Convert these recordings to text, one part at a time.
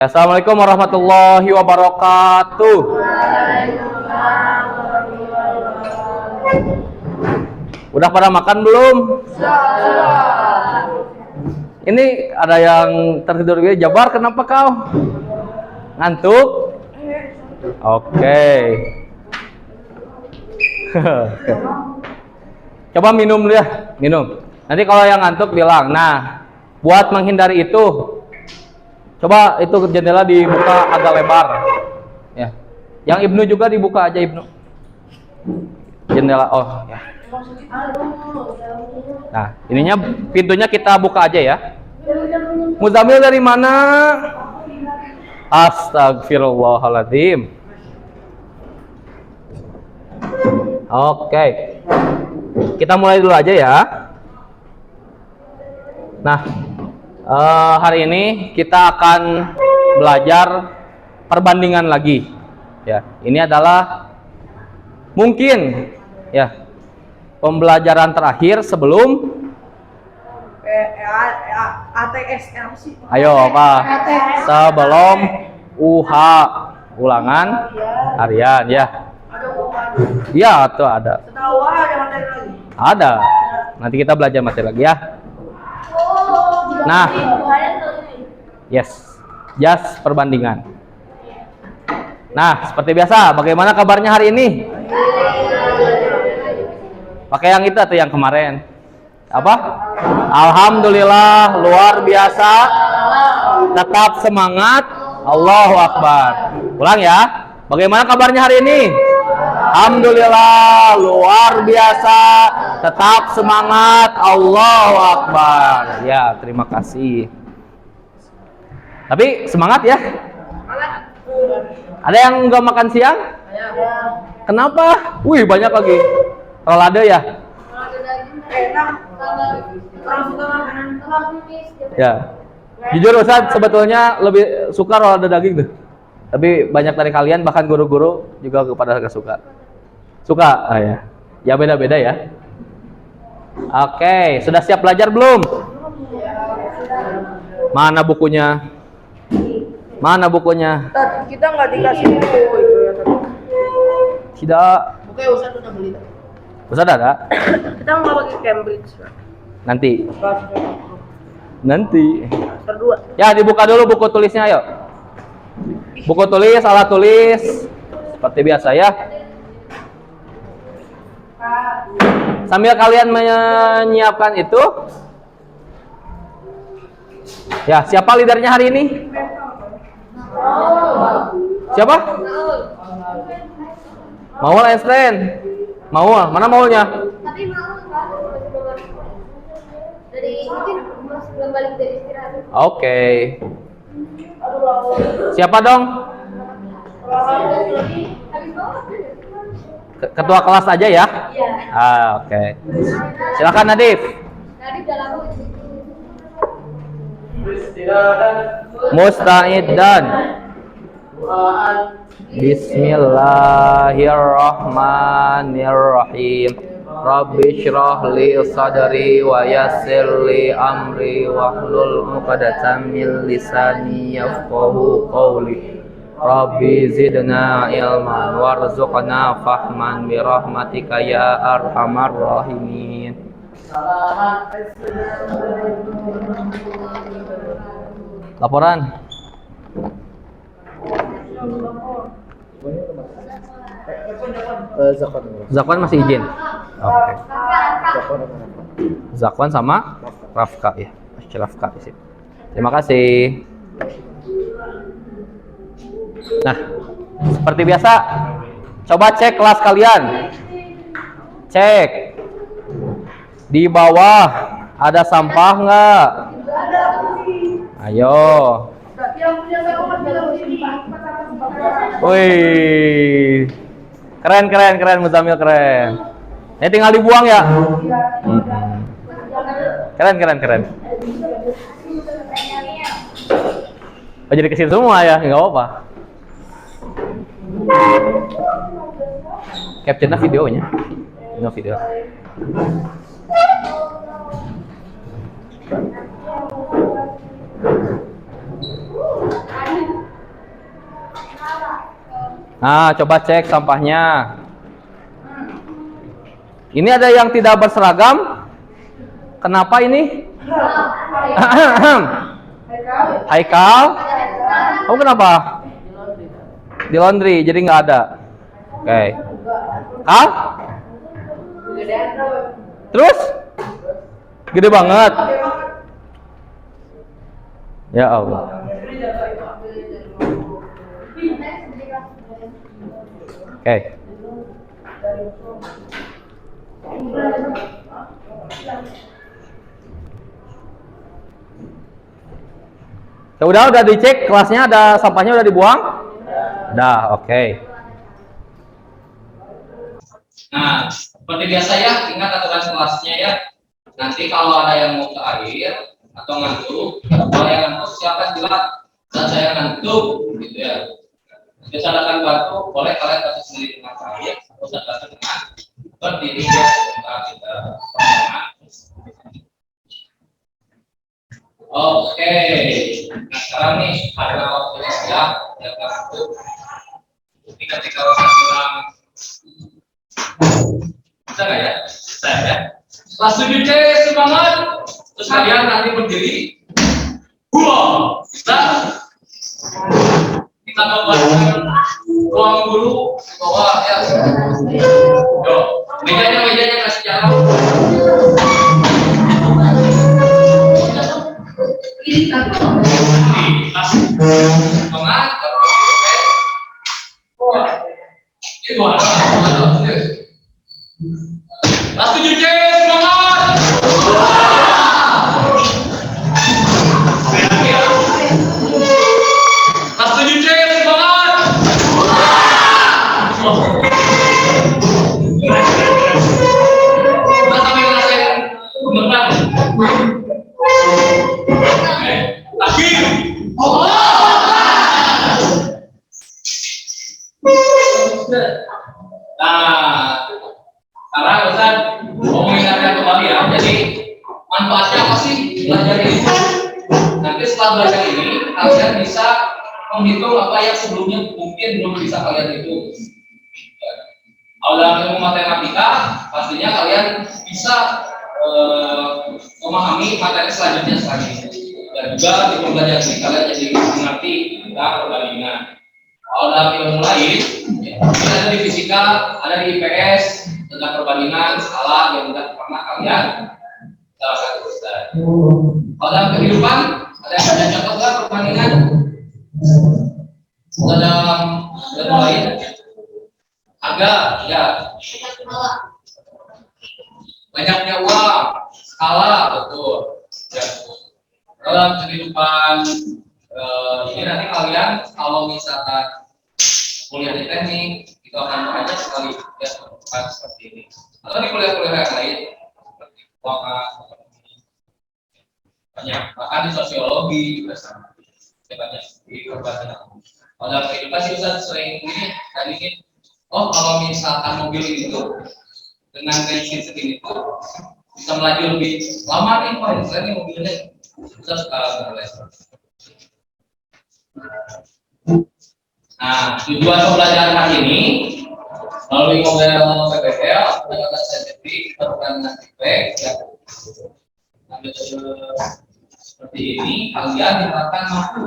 Assalamualaikum warahmatullahi wabarakatuh. Udah pada makan belum? Ini ada yang tertidur gitu. Jabar, kenapa kau? Ngantuk? Oke. Coba minum dulu ya, minum. Nanti kalau yang ngantuk bilang. Nah, buat menghindari itu, coba itu jendela dibuka agak lebar. Ya. Yang Ibnu juga dibuka aja Ibnu. Jendela, oh ya. Nah, ininya pintunya kita buka aja ya. Muzamil dari mana? Astagfirullahaladzim. Oke. Kita mulai dulu aja ya. Nah, hari ini kita akan belajar perbandingan lagi. Ya, ini adalah mungkin ya pembelajaran terakhir sebelum ATS apa sih? Ayo Pak. Sebelum ulangan harian ya. Iya, tuh ada. Setahu ada materi lagi. Ada. Nanti kita belajar materi lagi ya. Nah, yes, just perbandingan. Nah, seperti biasa, bagaimana kabarnya hari ini? Pakai yang itu atau yang kemarin? Apa? Alhamdulillah, luar biasa. Tetap semangat. Allahu Akbar. Ulang ya. Bagaimana kabarnya hari ini? Alhamdulillah, luar biasa. Tetap semangat. Allahu Akbar. Ya, terima kasih. Tapi semangat ya. Ada yang nggak makan siang? Kenapa? Wih, banyak lagi. Rolade ya? Ya. Jujur Ustaz, sebetulnya lebih suka rolade daging tuh. Tapi banyak dari kalian, bahkan guru-guru juga kepada gak suka. Suka? Ah, ya. Ya beda-beda ya. Oke, sudah siap belajar belum? Mana bukunya? Mana bukunya? Kita nggak dikasih buku itu ya. Tidak. Oke, Ustaz udah beli. Ustaz ada? Kita nggak pakai Cambridge. Nanti. Nanti. Berdua. Ya, dibuka dulu buku tulisnya, ayo. Buku tulis, alat tulis. Seperti biasa ya. Sambil kalian menyiapkan itu. Ya, siapa leadernya hari ini? Siapa? Maul Einstein. Maul, mana Maulnya? Tapi mau dari mungkin belum balik dari istirahat. Oke. Siapa dong? Ketua kelas aja ya? Iya. Oke. Silakan Nadif. Nadif dalam Musta'iddan. Bismillahirrahmanirrahim. Rabbi shrah li sadri wa yassir li amri wahlul 'uqdatam min lisani yafqahu qawli. Rabbi zidna ilman warzuqna fahman bi rahmatika ya arhamar rahimin. Laporan. Zakwan masih izin. Oke. Zakwan sama Rafka ya. Rafka di sini. Terima kasih. Nah, seperti biasa, coba cek kelas kalian. Cek. Di bawah ada sampah nggak? Ayo. Wih, keren Muzamil keren. Ini tinggal dibuang ya. Keren. Oh, jadi kesini semua ya, nggak apa-apa. Capture videonya, video. Nah, coba cek sampahnya. Ini ada yang tidak berseragam. Kenapa ini? Haikal. Kamu kenapa? Di laundry, jadi nggak ada. Oke. Kal? Terus? Gede banget. Ya Allah. Oke. Ya udah dicek kelasnya, ada sampahnya udah dibuang? Udah, oke. Nah, seperti biasa ya, ingat aturan kelasnya ya. Nanti kalau ada yang mau ke air atau ngantuk, kalau yang ngantuk silakan bilang dan saya ngantuk, gitu ya. Bisa datang batu, boleh kalian kasih sendiri dengan air atau datang dengan berdiri ya. Kita oke, nah sekarang nih karena waktunya siap, ya ngantuk. Jadi ketika saya bilang bisa nggak ya? Bisa ya. Kelas 7C semangat. Terus kalian nanti berdiri. Wow, bisa. Kita gambarkan ruang guru di bawah ya. Yo, mejanya kasih jalan. Semangat. Itu ada. Kelas 7C semangat. Kelas 7C semangat. Kita sampai ngerasain beneran. Lagi. Nah, sekarang Ustaz mau mengingatkan kembali ya. Jadi manfaatnya apa sih belajar ini? Nanti setelah belajar ini kalian bisa menghitung apa yang sebelumnya mungkin belum bisa kalian hitung. Kalau dalam ilmu matematika, pastinya kalian bisa memahami materi selanjutnya. Dan juga di pembelajaran ini kalian jadi mengerti tentang perbandingan. Kalau dalam ilmu lain, ada di fisika, ada di IPS tentang perbandingan skala yang tidak pernah kalian salah satu Ustaz. Kalau dalam kehidupan, ada yang ada contoh nggak perbandingan? Dalam ilmu lain, harga, ya. Banyaknya uang, skala, betul. Ya. Dalam kehidupan ini nanti kalian kalau misalkan kuliah di teknik itu akan banyak sekali ya seperti ini. Atau di kuliah-kuliah yang lain seperti keuangan, banyak bahkan di sosiologi juga sama. Banyak di perbandingan. Kalau dalam kehidupan sih Ustaz sering ini tadi ini. Oh kalau misalkan mobil itu dengan bensin segini tuh bisa melaju lebih lama nih, wah ini mobilnya bisa sekarang mulai. Nah, tujuan pembelajaran hari ini melalui model PPL, pendekatan saintifik, perbandingan feedback, ya. Seperti ini, kalian akan mampu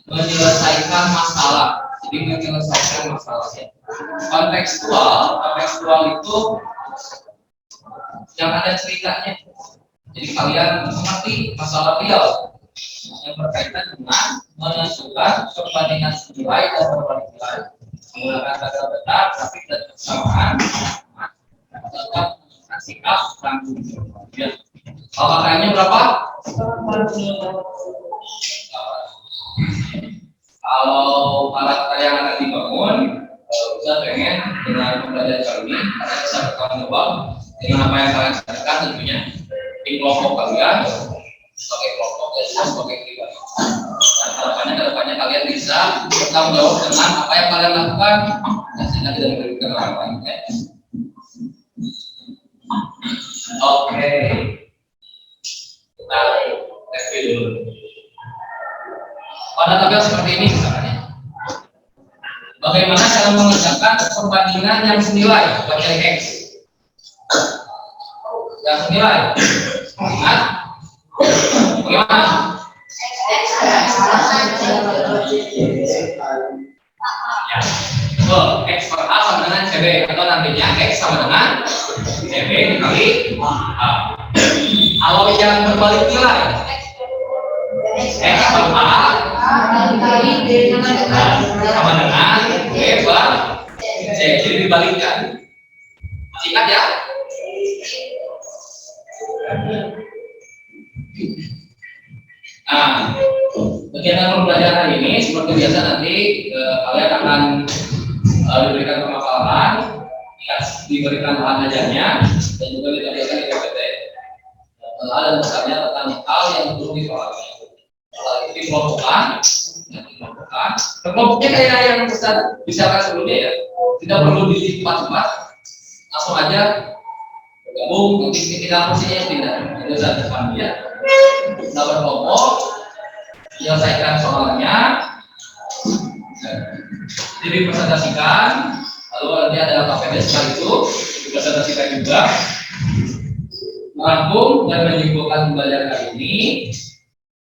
menyelesaikan masalah. Jadi menyelesaikan masalahnya. Kontekstual itu yang ada ceritanya. Jadi kalian mengerti masalah real yang berkaitan dengan menentukan perbandingan nilai dan perbandingan nilai menggunakan kata benar, tapi dan bersamaan tetap menggunakan sikap tanggung jawab. Ya. Kalau makanya berapa? Kalau para yang akan dibangun, bisa pengen dengan pembelajaran kali ini, kalian bisa bertanggung jawab dengan apa yang kalian sampaikan tentunya di kelompok kalian sebagai kelompok dan juga sebagai pribadi. Dan harapannya kedepannya kalian bisa bertanggung jawab dengan apa yang kalian lakukan dan sehingga tidak merugikan orang lain. Oke. Kita review dulu. Pada tabel seperti ini misalnya. Bagaimana Bagaimana cara mengerjakan perbandingan yang senilai buat cari X? Yang senilai. Ingat? Bagaimana? Ya. Betul. X per A sama dengan CB atau nantinya X sama dengan CB dikali A. Kalau yang berbalik nilai X per A sama dengan B per C, jadi dibalikkan. Masih ingat ya? Nah, kegiatan pembelajaran ini seperti biasa nanti kalian akan diberikan pemaparan, diberikan bahan ajarnya, dan juga diberikan IPT. Dan besarnya tentang hal yang perlu dipahami. Itu dikelompokkan, kelompoknya kayak yang Ustaz bicarakan sebelumnya ya, tidak perlu di tempat-tempat, langsung aja bergabung, nanti kita posisinya pindah. Itu Ustaz depan ya. Kita berkelompok, menyelesaikan soalnya, jadi dipresentasikan, lalu nanti ada KPD setelah itu dipresentasikan juga, merangkum dan menyimpulkan pembelajaran kali ini.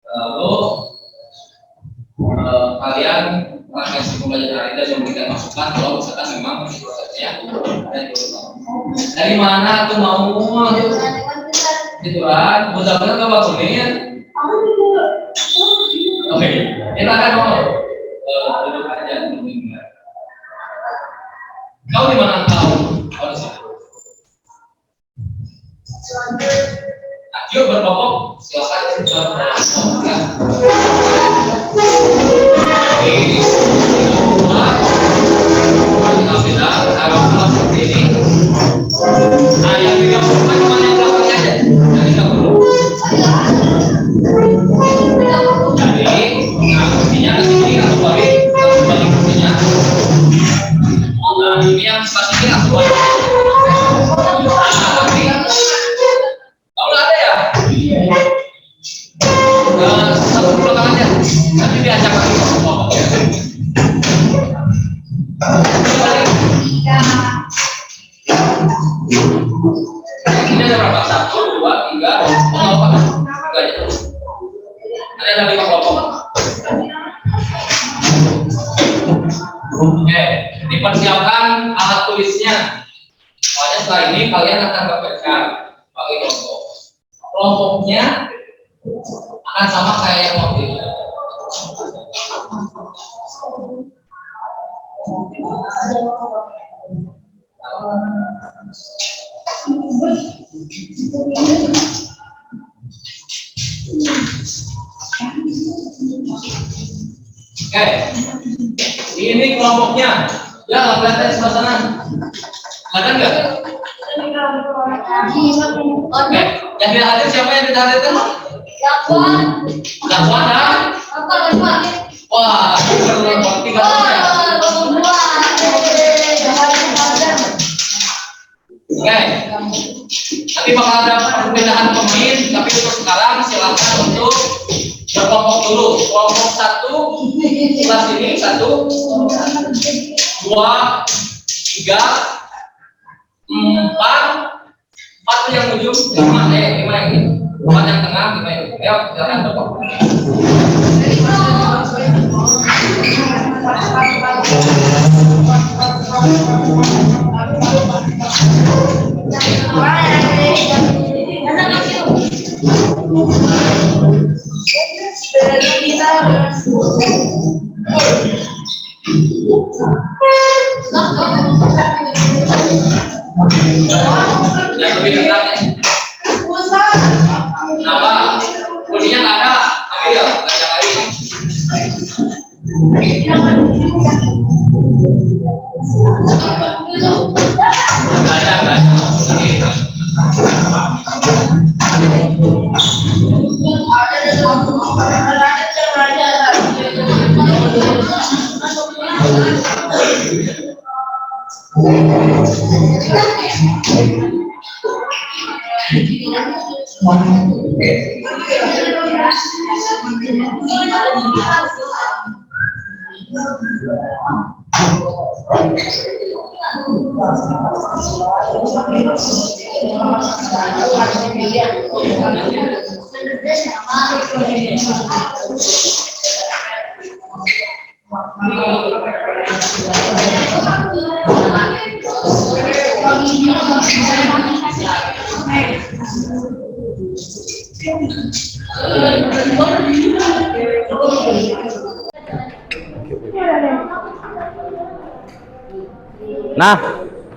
Lalu kalian melakukan pembelajaran dan memberikan masukan kalau misalkan memang prosesnya dari mana tuh mau gitu kan, mudah-mudahan nggak bakunin. Oke, kita akan mau duduk aja mendengar. Kau di mana kau? Kau di sana. Yuk berkelompok, silakan berkelompok ya. Ini kita bilang harus seperti ini. Nah, yang 30 cuma yang belakangnya aja, yang 30. Jadi, artinya ke sini langsung balik kursinya. Nah, ini yang sebelah sini langsung balik. Satu belakang aja, nanti diajak lagi ngomong. Ini ada berapa? 1, 2, 3, apa? 3 aja. Ada 5 kelompok. Oke, dipersiapkan alat tulisnya. Soalnya setelah ini kalian akan bekerja pakai kelompok. Kelompoknya akan sama kayak yang waktu itu. Oke, ini kelompoknya. Ya, kelihatan sebelah sana. Kelihatan nggak? Oke, yang tidak hadir siapa yang tidak hadir? Dakwan dan wah, tiga ya. Oke, nanti bakal ada perbedaan pemain, tapi untuk sekarang silakan untuk berkelompok dulu. Kelompok 1 sebelah sini 1, 2, 3, 4 yang ujung, 5 yang ini. 4 yang tengah, 5 yang ujung. Ayo, silakan berkelompok. Yang lebih ketat ya. Kenapa? Kuningnya nggak ada, ambil ya, banyak lagi. Nah,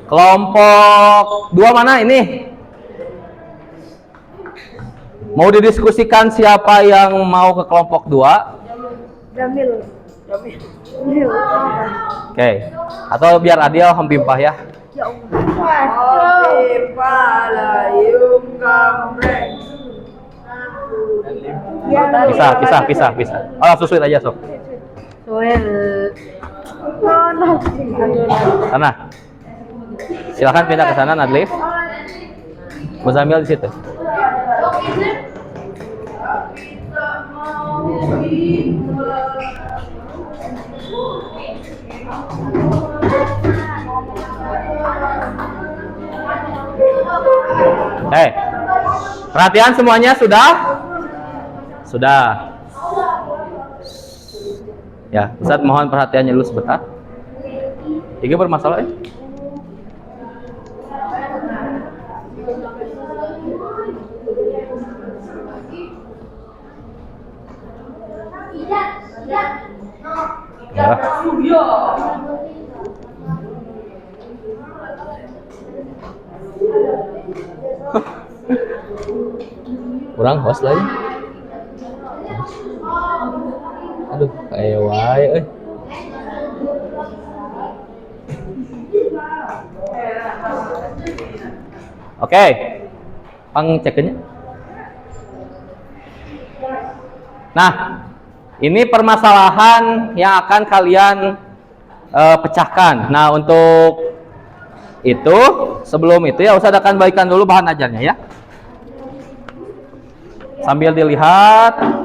kelompok 2 mana ini? Mau didiskusikan siapa yang mau ke kelompok 2? Jamil. Jamil. Oke. Atau biar adil hempimpah ya. Ya Allah. Palayung kamreng. Pisah. Oh, susuin aja sok. Sana. Silakan pindah ke sana, Nadlif. Muzamil di situ. Perhatian semuanya sudah? Sudah. Ya, Ustadz mohon perhatiannya dulu sebentar. Tiga bermasalah ya? Ya. Kurang host lagi. Aduh, kayak wae euy. Oke. Pangcekeunnya. Nah, ini permasalahan yang akan kalian pecahkan. Nah, untuk itu, sebelum itu ya Ustaz akan bagikan dulu bahan ajarnya ya. Sambil dilihat.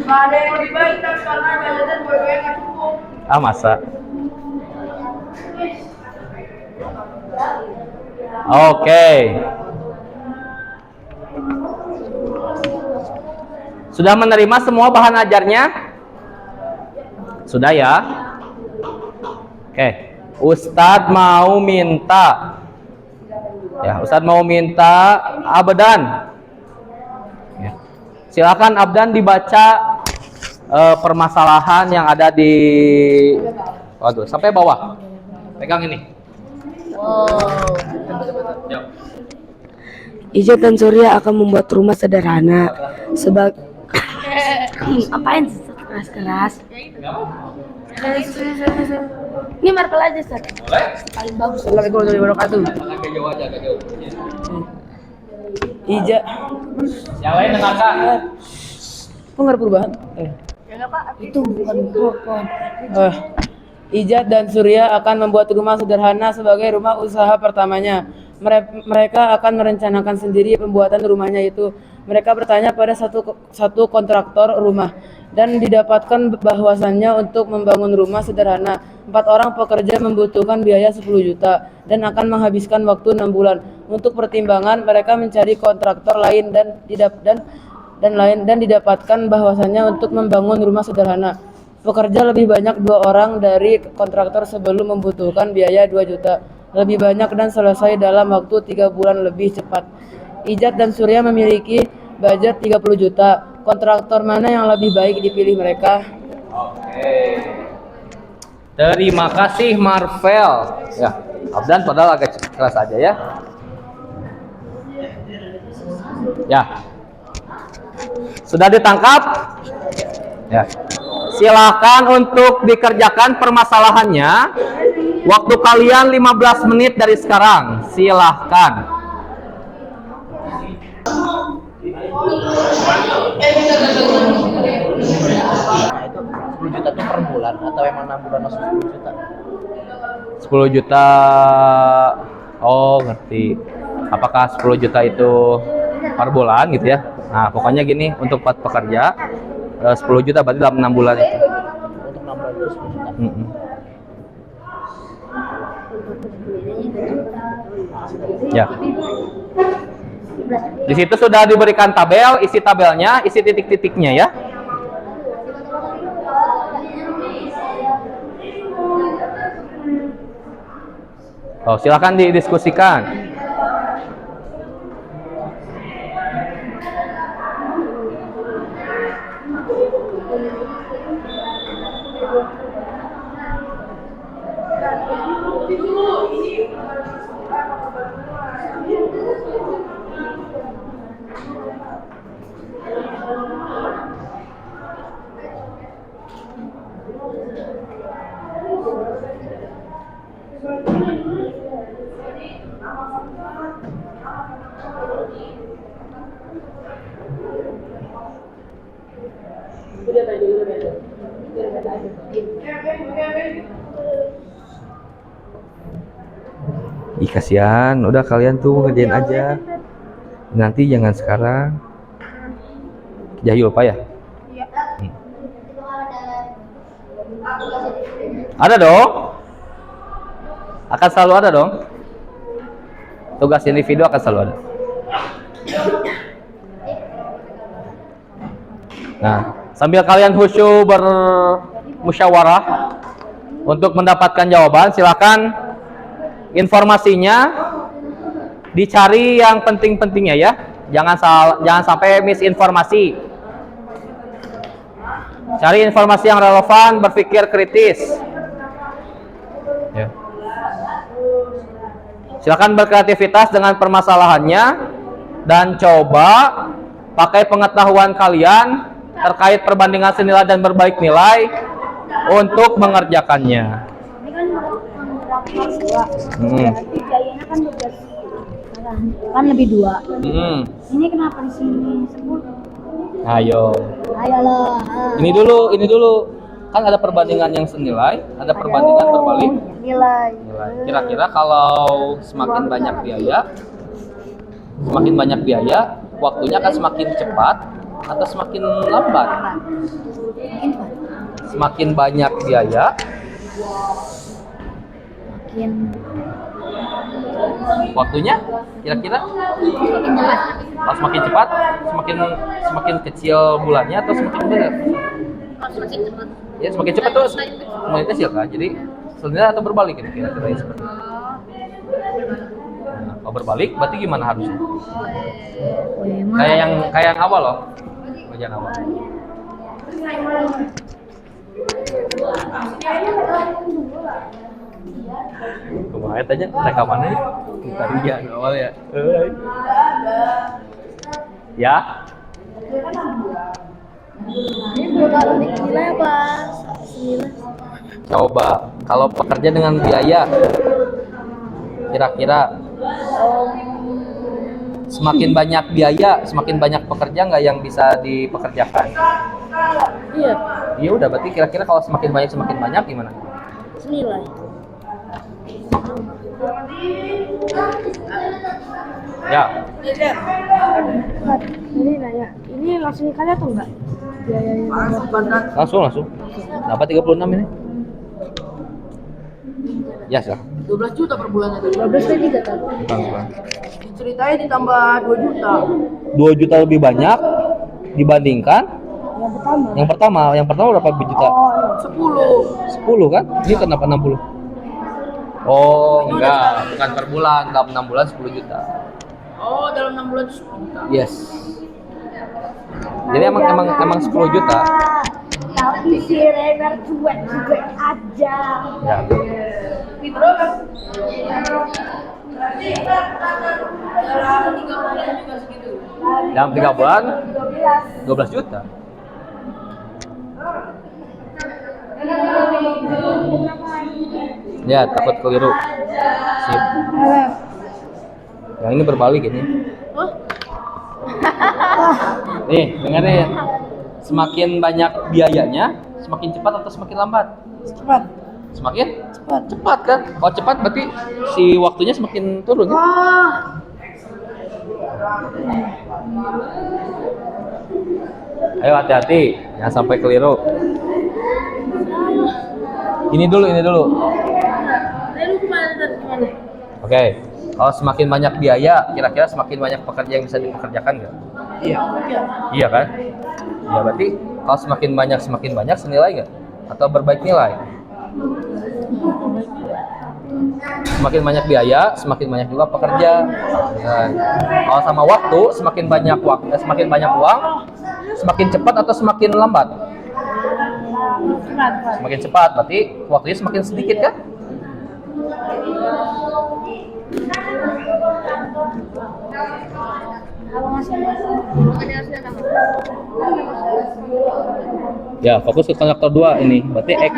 Ada yang lebih baik kan karena jalan dua-duanya nggak cukup. Ah, masa? Oke. Sudah menerima semua bahan ajarnya? Sudah ya? Oke. Ustadz mau minta. Ya, Ustadz mau minta Abdan. Ya. Silakan Abdan dibaca permasalahan yang ada di waduh, sampai bawah. Pegang ini. Wow. Yuk. Ijat dan Surya akan membuat rumah sederhana apain keras-keras? Ini markel aja, Ustaz. Boleh? Paling bagus. Assalamualaikum warahmatullahi wabarakatuh. Agak jauh aja, agak jauh. Ija. Yang lain dengarkan. Kok nggak ada perubahan? Itu bukan mikrofon. Ijat dan Surya akan membuat rumah sederhana sebagai rumah usaha pertamanya. Mereka akan merencanakan sendiri pembuatan rumahnya itu. Mereka bertanya pada satu kontraktor rumah dan didapatkan bahwasannya untuk membangun rumah sederhana 4 orang pekerja membutuhkan biaya 10 juta dan akan menghabiskan waktu 6 bulan. Untuk pertimbangan mereka mencari kontraktor lain dan didapatkan bahwasannya untuk membangun rumah sederhana pekerja lebih banyak 2 orang dari kontraktor sebelum membutuhkan biaya 2 juta lebih banyak dan selesai dalam waktu 3 bulan lebih cepat. Ijat dan Surya memiliki budget 30 juta. Kontraktor mana yang lebih baik dipilih mereka? Oke. Terima kasih Marvel. Ya, Abdan padahal agak keras aja ya. Ya. Sudah ditangkap? Ya. Silakan untuk dikerjakan permasalahannya. Waktu kalian 15 menit dari sekarang. Silakan. Itu 10 juta tuh per bulan atau tahu yang mana bulan masuk 10 juta. 10 juta. Oh, ngerti. Apakah 10 juta itu per bulan gitu ya? Nah, pokoknya gini, untuk pekerja 10 juta berarti dalam 6 bulan itu. Untuk 6 bulan itu 10 juta. Ya. Di situ sudah diberikan tabel, isi tabelnya, isi titik-titiknya ya. Oh, silakan didiskusikan. Ih, kasihan, udah kalian tuh ngerjain aja. Nanti jangan sekarang. Jahil Pak ya? Ada dong. Akan selalu ada dong. Tugas individu akan selalu ada. Nah, sambil kalian khusyuk bermusyawarah untuk mendapatkan jawaban, silakan informasinya dicari yang penting-pentingnya ya. Jangan sampai misinformasi. Cari informasi yang relevan, berpikir kritis. Ya. Silakan berkreativitas dengan permasalahannya dan coba pakai pengetahuan kalian terkait perbandingan senilai dan berbaik nilai untuk mengerjakannya. Ini kan berarti biayanya kan 12 kan lebih 2. Ini kenapa di sini 10? Ayo. Ayolah. Ini dulu. Kan ada perbandingan yang senilai, ada perbandingan berbalik Nilai. Kira-kira kalau semakin banyak biaya, waktunya akan semakin cepat atau semakin lambat? Semakin banyak biaya, waktunya kira-kira kalau semakin cepat, semakin kecil bulannya atau semakin besar? Semakin cepat. Ya, semakin cepat tuh semakin kecil kan. Jadi senilai atau berbalik ini kira-kira ya, seperti itu. Nah, kalau berbalik berarti gimana harusnya? Kayak yang awal loh. Bagian awal. Kemarin tanya rekamannya kita lihat awal ya. Ya. Ini berapa nilai apa? Coba kalau pekerja dengan biaya kira-kira semakin banyak biaya, semakin banyak pekerja nggak yang bisa dipekerjakan? Iya. Iya udah, berarti kira-kira kalau semakin banyak gimana? Senilai. Ya. Ini nanya, ini langsung dikali atau enggak? Biayanya. Langsung. Dapat 36 ini. Ya, sih. 12 juta per bulannya. 12 kan 3 tahun. Bukan. Ceritanya ditambah 2 juta. 2 juta lebih banyak dibandingkan Yang pertama. yang pertama berapa juta? 10 kan? Ini kenapa 60? Oh, enggak, bukan per bulan, dalam 6 bulan 10 juta. Oh, dalam 6 bulan 10 juta. Yes. Jadi emang 10 juta. Tapi si Renner cuek aja. Ya. Dalam 3 bulan 12 juta. Ya, takut keliru. Sip. Yang ini berbalik ini. Nih, dengar ya. Semakin banyak biayanya, Semakin cepat atau semakin lambat? Cepat. Semakin cepat kan? Kalau cepat berarti si waktunya semakin turun kan? Ayo hati-hati, jangan sampai keliru. Ini dulu. Oke, kalau semakin banyak biaya, kira-kira semakin banyak pekerja yang bisa dipekerjakan nggak? Iya. Iya kan? Ya berarti kalau semakin banyak senilai nggak? Atau berbaik nilai? Semakin banyak biaya, semakin banyak juga pekerja. Nah, kalau sama waktu, semakin banyak uang, semakin cepat atau semakin lambat? Semakin cepat, berarti waktunya semakin sedikit kan? Ya, fokus ke konektor 2 ini, berarti X.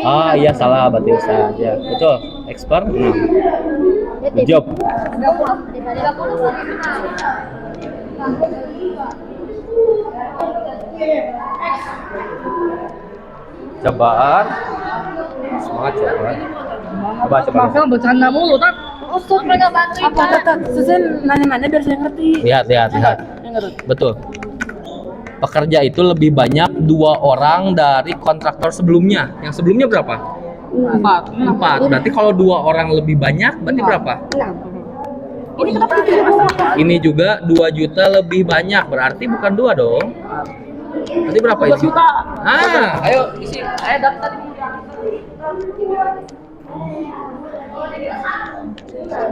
Ah, iya salah, berarti Ustaz. Ya, betul. X per 6. Good job. Cobaan. Semangat coba. Coba. Bercanda mulu, Tat. Ustaz mereka bantuin. Apa, Tat? Susun nanya-nanya biar saya ngerti. Lihat. Betul. Pekerja itu lebih banyak 2 orang dari kontraktor sebelumnya. Yang sebelumnya berapa? 4. Berarti kalau 2 orang lebih banyak, berarti berapa? 6. Ini kenapa tidak masalah? Ini juga 2 juta lebih banyak, berarti bukan 2 dong. Berarti berapa isi? 2 juta. Ayo isi. Ayo daftar.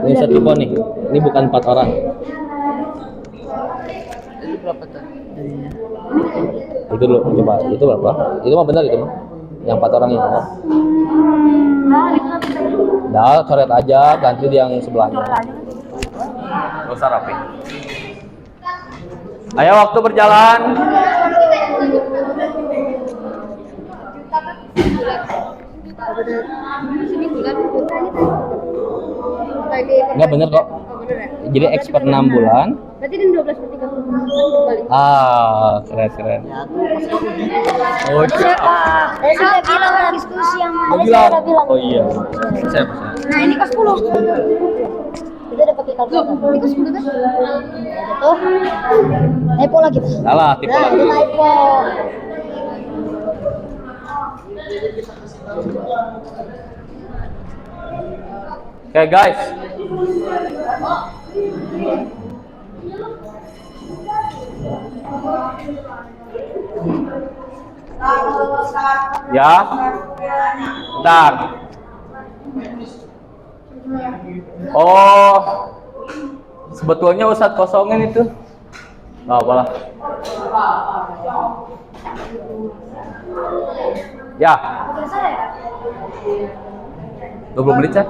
Ini satu tipe nih. Ini bukan 4 orang. Itu berapa tuh? Itu dulu, coba. Itu berapa? Itu mah benar itu mah. Yang 4 orang yang mana? Dah, coret aja, ganti di yang sebelahnya. Gak usah rapi. Ayo waktu berjalan. Enggak bener kok. Jadi X per 6 bulan. Berarti ini 12 per 30 kembali. Keren. Oh, saya sudah bilang diskusi yang mana saya udah bilang. Oh iya. Saya. Nah, ini ke 10. Kita udah pakai kalkulator. Ini ke 10 kan? Gitu. Typo lagi. Salah, tipe Nah, lagi. ini typo. Oke guys. Ya. Bentar. Oh. Sebetulnya Ustadz kosongin itu. Nggak apalah. Ya. 20 menit ya?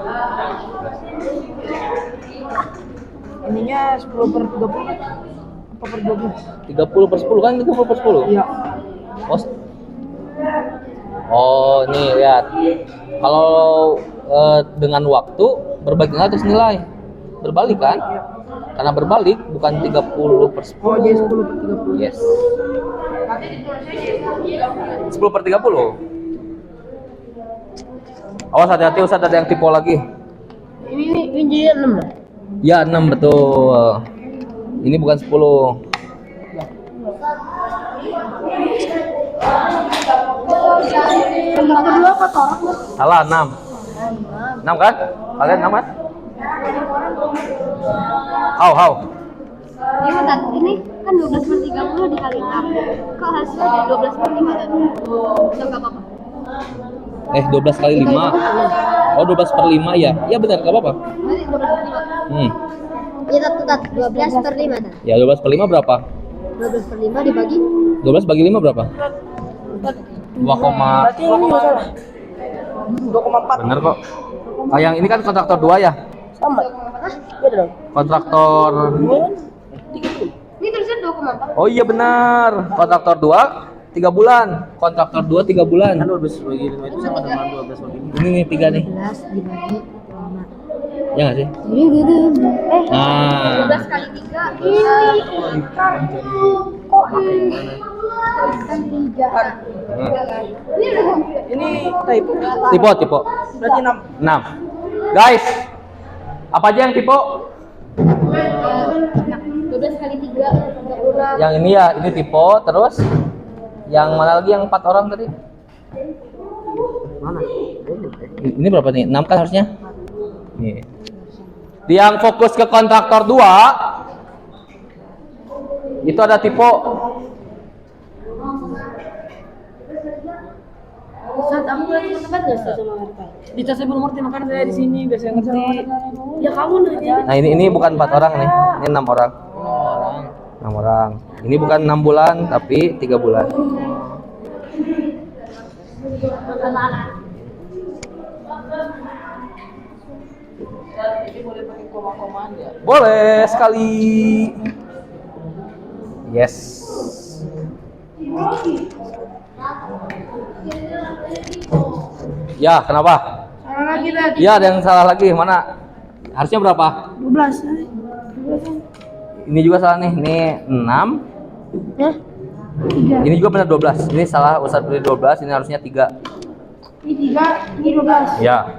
Ininya 10 per 30 apa per 12? 30 per 10 kan? 30 per 10? Iya. Oh, nih lihat. Kalau dengan waktu berbagi nilai terus nilai. Berbalik kan? Karena berbalik bukan 30 per 10. Oh, jadi 10 per 30. Yes. 10 per 30. Awas hati-hati Ustadz, ada yang tipe lagi. Ini jadi 6 lah. Ya 6 betul. Ini bukan 10. Yang kedua kotor. Salah 6. 6 kan? Kalian 6 kan? How? Ini bentar, ini kan 12 per 30 dikali 6. Kok hasilnya jadi 12 per 5 kan? Udah gak apa-apa. 12 kali 5. Oh 12 per 5 ya? Iya benar, gak apa-apa. Berarti 12 per 5. Iya, Tat, 12 per 5 Tat. Ya 12 per 5 berapa? 12 per 5 dibagi 12 bagi 5 berapa? 2, Berarti ini nggak salah. 2,4 bener kok. Yang ini kan kontraktor 2 ya? sama. Beda dong. Kontraktor. ini tulisan 2,4. Oh iya benar. Kontraktor 2 3 bulan. Kontraktor 2 3 bulan. Kan 12 bagi 5 itu sama dengan 12 bagi 5. Ini nih 3 nih. 12 dibagi 5. Ya nggak sih? Nah. 12 kali 3 ini kok kan 3. Ini typo. Tipe. Berarti 6. 6. Guys, apa aja yang tipe? 12 kali 3, 36. Yang ini ya, ini tipe. Terus yang mana lagi yang 4 orang tadi? Mana? Ini berapa nih? 6 kan harusnya? Nih. Yang fokus ke kontraktor 2 itu ada tipe. Saat kamu lagi tempat gak sih sama Marta? Dita saya belum ngerti, makanya saya di sini biasanya ngerti. Ya kamu nanya. Nah, ini bukan 4 orang nih. Ini 6 orang. 6 orang. Ini bukan 6 bulan tapi 3 bulan. Boleh sekali. Yes. Ya, kenapa? Salah lagi tadi. Ya, ada yang salah lagi. Mana? Harusnya berapa? 12. Ini juga salah nih. Ini 6. Ya? 3. Ini juga benar 12. Ini salah Ustadz beri 12. Ini harusnya 3. Ini 3, ini 12. Ya.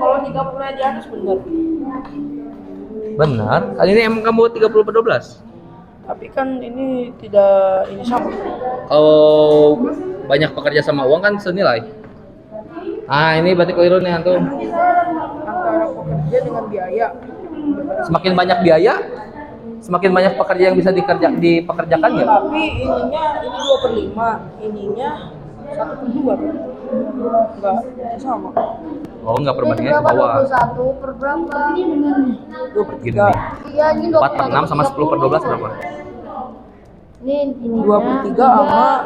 Kalau 30 di atas benar. Benar. Kali ini emang kamu 30/12. Tapi kan ini tidak ini sama. Kalau banyak pekerja sama uang kan senilai. Ah, ini berarti keliru nih antum. Antara pekerja dengan biaya. Semakin banyak biaya, semakin banyak pekerja yang bisa dipekerjakan ya. Tapi ininya ini 2/5, ininya 1/2 kan? Enggak sama. Oh, enggak perbandingannya ke bawah. 21 per berapa? Ini benar nih. Gini nih. Iya, ini 4/6 sama 10/12 berapa? Ini 2/3 sama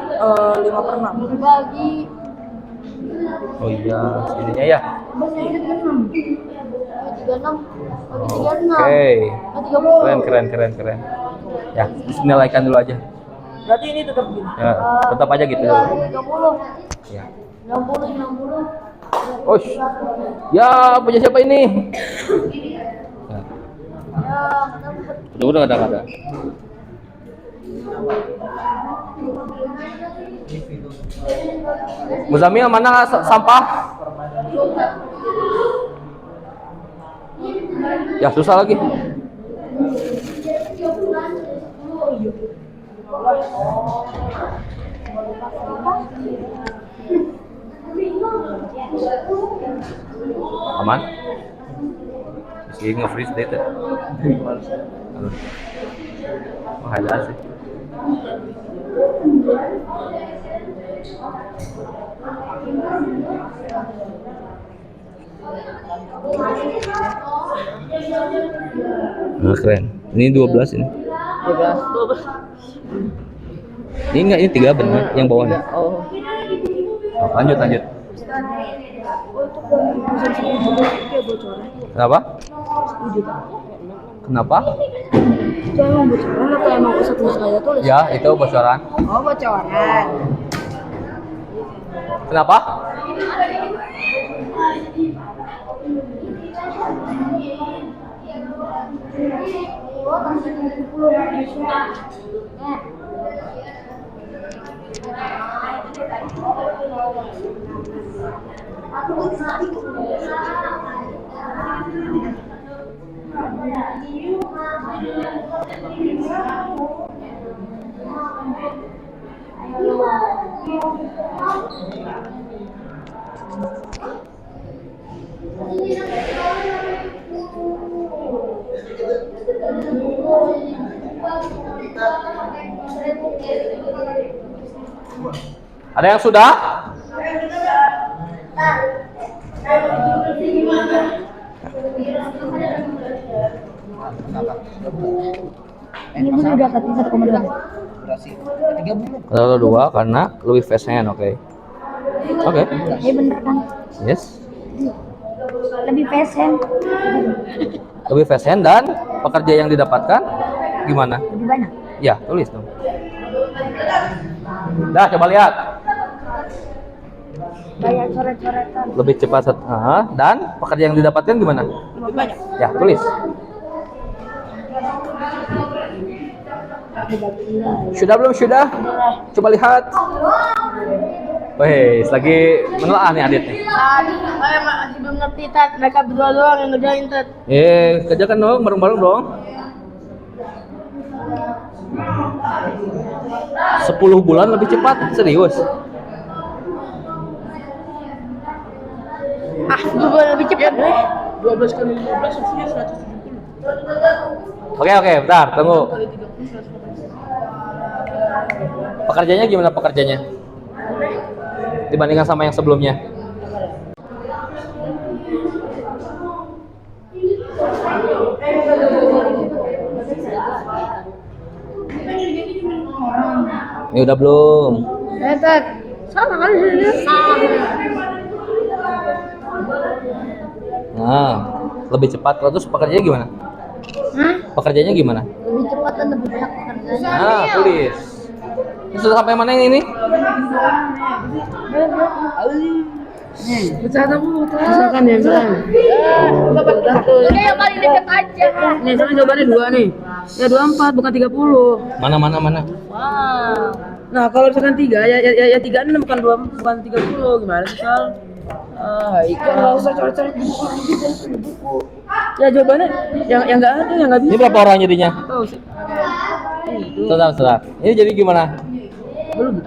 5/6. Dibagi. Oh iya, ininya ya. 36. 36. Oke. 30. Keren. Ya, nilaikan dulu aja. Berarti ini tetap gini. Ya, tetap aja gitu. 30. Ya. 60. Oh, ya punya siapa ini? Ya. Udah ada. Muzamil, mana sampah? Ya susah lagi. Aman? Masih nge-freeze data. Oh, ada sih. Nah, keren. Ini 12 ini. 12. Ini enggak, ini 3 benar yang bawahnya. Oh. Oh, lanjut. Kenapa? Kenapa? Itu emang bocoran atau emang Ustadz saya tulis? Ya, itu bocoran. Oh, bocoran. Kenapa? Ada yang sudah? Ini gue udah dapat 1,2. Kalau 2 karena lebih fast hand, oke. Oke. Iya bener kan? Yes. Lebih fashion. Lebih fast hand dan pekerja yang didapatkan gimana? Lebih banyak. Ya, tulis dong. Dah, coba lihat. Banyak coret-coretan. Lebih cepat dan pekerja yang didapatkan gimana? Lebih banyak. Ya, tulis. Sudah belum? Sudah. Coba lihat. Wih, lagi menelaah nih Adit nih. Saya masih belum ngerti Tat, mereka berdua doang yang ngerjain Tat. Kerjakan dong, bareng-bareng dong. 10 bulan lebih cepat, serius. Gue lebih cepat. 12 kali 15 hasilnya 170. Oke, bentar, tunggu. Pekerjaannya gimana pekerjaannya? Dibandingkan sama yang sebelumnya. Ini udah belum? Tat, sama kan hasilnya? Nah, lebih cepat. Terus pekerjaannya gimana? Pekerjaannya gimana? Lebih cepat dan lebih banyak pekerjaan. Nah, tulis. Ini sudah sampai mana yang ini? Misalkan ya, misalkan. Udah yang paling dekat aja. Nih, soalnya jawabannya 2 nih. Ya 24 bukan 30. Mana? Wow. Nah, kalau misalkan 3 ya 36 bukan 2 bukan 30. Gimana sih, Sal? Ikan enggak usah cari-cari di buku. Ya jawabannya yang enggak ada, yang enggak bisa. Ini berapa orang jadinya? Tahu sih. Sebentar. Ini jadi gimana? Belum.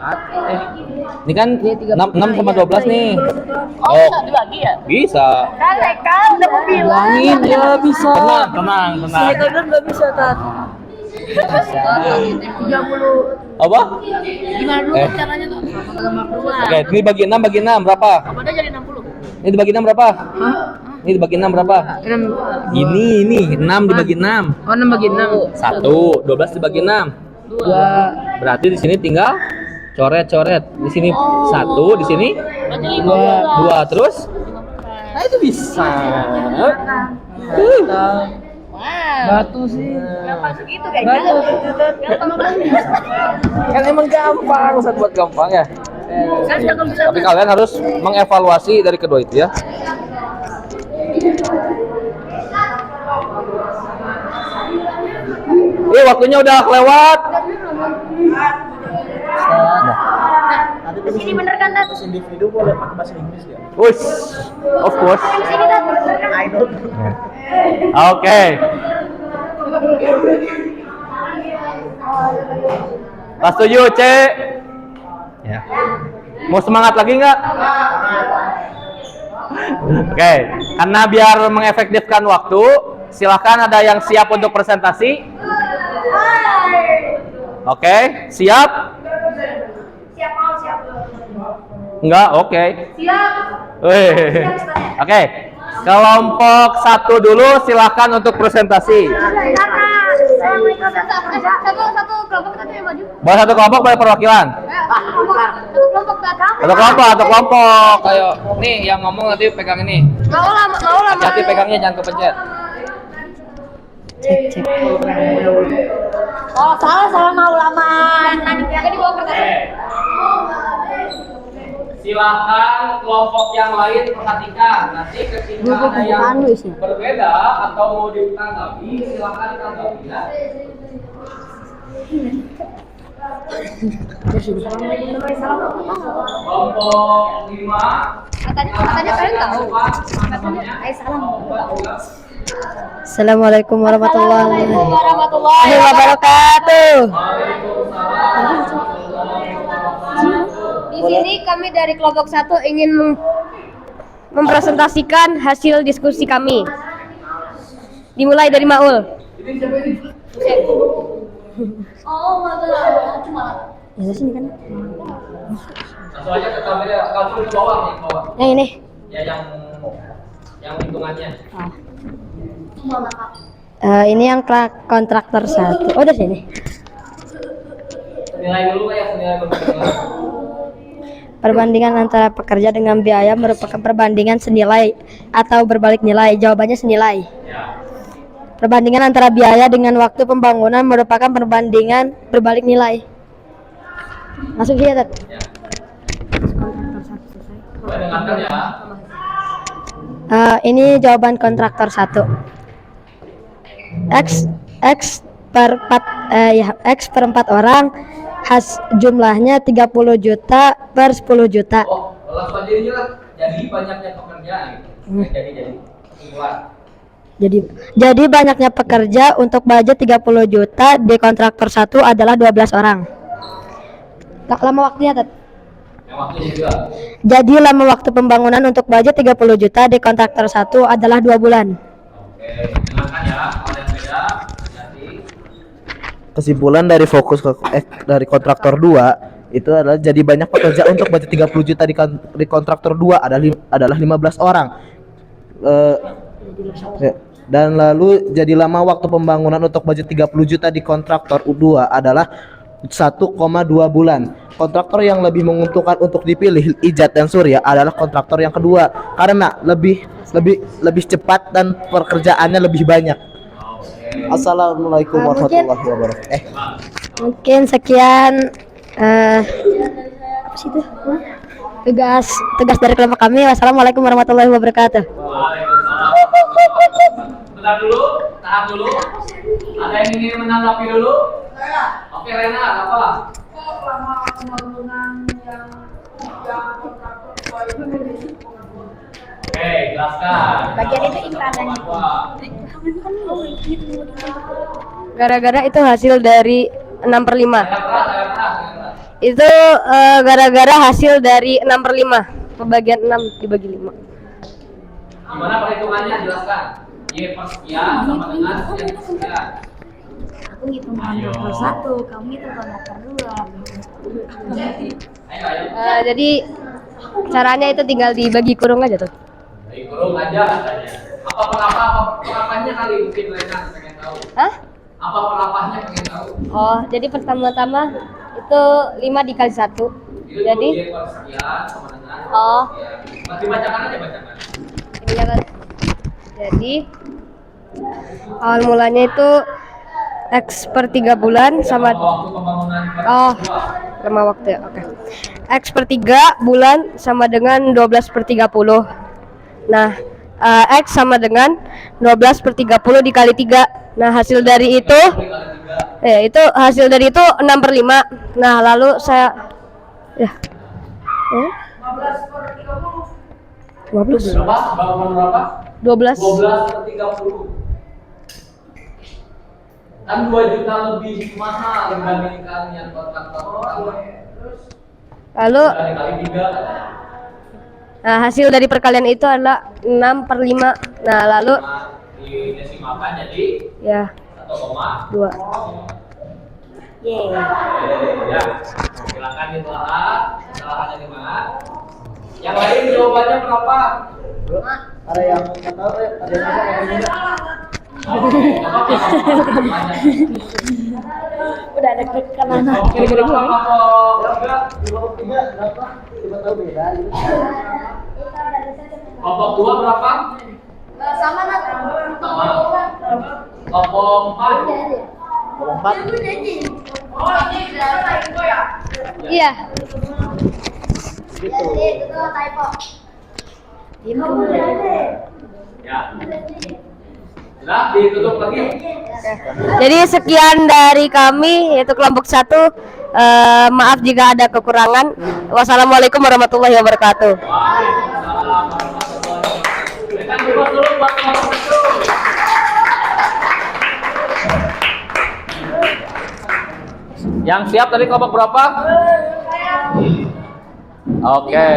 Ini kan 6 sama 12 nih. Oh, bisa dibagi ya? Bisa. Kan mereka udah mau bilang. Bilangin ya bisa. Tenang. Mereka bilang enggak bisa, Tat. 30. Apa? Gimana dulu caranya tuh? Oke, ini bagi 6 berapa? Apa jadi 60? Ini dibagi 6 berapa? Ini dibagi 6 berapa? 6. Ini 6 dibagi 6. Oh, 6 bagi 6. 1, 12 dibagi 6. 2. Berarti di sini tinggal coret-coret. Di sini 1, di sini 2 terus. Nah, itu bisa. Batu sih. Gampang segitu kayaknya. Gampang banget. Kan emang gampang, Ustaz buat gampang ya. Kan sudah bisa. Tapi kalian harus mengevaluasi dari kedua itu ya. Waktunya udah lewat. Di sini bener kan Tat? Individu boleh pakai bahasa Inggris ya? Wush, of course. Di sini Tat bener kan? I don't. Oke. Pas 7, C. Ya. Mau semangat lagi nggak? Oke, karena biar mengefektifkan waktu, silakan ada yang siap untuk presentasi. Oke, siap? Siap. Enggak, oke. Siap. Oke, kelompok 1 dulu silakan untuk presentasi. Satu kelompok tadi yang maju. Boleh satu kelompok, boleh perwakilan. Satu kelompok datang. Satu kelompok. Ayo, nih yang ngomong nanti pegang ini. Mau lama. Hati-hati pegangnya, jangan kepencet. Cek. Oh, salah mau lama. Tadi di bawah kertas. Silakan kelompok yang lain perhatikan. Nanti ketika ada yang berbeda atau mau ditanggapi, silakan tanggapi ya. Kelompok 5. Katanya kalian tahu. Katanya salam. Assalamualaikum warahmatullahi Warahmatullahi wabarakatuh. Di sini kami dari kelompok 1 ingin mempresentasikan hasil diskusi kami. Dimulai dari Maul. Oh, cuma. Ya sini kan. Langsung aja ke kamera, kalau di bawah nih, bawah. Yang ini. Ya yang hitungannya. Ini yang kontraktor 1. Oh, udah sini. Nilai dulu ya, nilai dulu. Perbandingan antara pekerja dengan biaya merupakan perbandingan senilai atau berbalik nilai. Jawabannya senilai. Ya. Perbandingan antara biaya dengan waktu pembangunan merupakan perbandingan berbalik nilai. Masuk dia, Tat. Ya. Boleh dengarkan ya. Ini jawaban kontraktor 1. X per 4 orang jumlahnya 30 juta per 10 juta. Oh, langsung aja ini lah. Jadi banyaknya pekerja gitu. Jadi kesimpulan. Jadi banyaknya pekerja untuk budget 30 juta di kontraktor 1 adalah 12 orang. Lama waktunya, Tat. Yang waktunya juga. Jadi lama waktu pembangunan untuk budget 30 juta di kontraktor 1 adalah 2 bulan. Oke, silakan ya. Kalau yang beda, nanti. Kesimpulan dari dari kontraktor 2 itu adalah jadi banyak pekerja untuk budget 30 juta di kontraktor 2 adalah 15 orang. Dan lalu jadi lama waktu pembangunan untuk budget 30 juta di kontraktor 2 adalah 1,2 bulan. Kontraktor yang lebih menguntungkan untuk dipilih Ijat dan Surya adalah kontraktor yang kedua karena lebih cepat dan pekerjaannya lebih banyak. Assalamualaikum warahmatullahi wabarakatuh. Mungkin sekian apa sih itu? Tugas dari kelompok kami. Wassalamualaikum warahmatullahi wabarakatuh. Bentar dulu, tahan dulu. Ada yang ingin menanggapi dulu? Oke, Rena, apa? Selama pembangunan yang kontraktor Oke, jelaskan. Bagian itu imparannya. Gara-gara itu hasil dari 6/5. Itu gara-gara hasil dari 6/5. Pembagian 6 dibagi 5. Gimana perhitungannya? Jelaskan. Y per sekian sama dengan sekian. Aku ngitung kontraktor 1, kamu ngitung kontraktor 2. Ayo. Jadi caranya itu tinggal dibagi kurung aja tuh. Dari kurung aja katanya. Apa pelapahnya kali mungkin Rena pengen tahu. Hah? Apa pelapahnya pengen tahu? Oh, jadi pertama-tama itu 5 dikali 1. Itu Jadi Y per sekian sama dengan sekian. Masih bacakan aja bacakan. ini kan. Jadi awal mulanya itu X per 3 bulan sama Waktu pembangunan lama waktu ya, oke. X per 3 bulan sama dengan 12 per 30. Nah, X sama dengan 12 per 30 dikali 3. Nah, hasil dari itu hasil dari itu 6/5. Nah, lalu saya 15 berapa? Bangunan berapa? 12 per 30. Kan 2 juta lebih mahal dibandingkan yang kontraktor pertama. lalu Kali 3 hasil dari perkalian itu adalah 6/5. Nah, lalu di desimalkan jadi ya 1,2. 2. Ya, silakan ditelaah. Kesalahannya di mana? Yang lain jawabannya berapa? Ada yang nggak tahu ya? Ada yang Udah ada kekanan. Kira-kira kelompok 2 berapa? Sama nak. Sama. Kelompok 4 Kelompok 4 Iya. gitu. ya. Sudah ditutup lagi. Jadi sekian dari kami yaitu kelompok 1. Maaf jika ada kekurangan. Wassalamualaikum warahmatullahi wabarakatuh. Yang siap tadi kelompok berapa? Oke.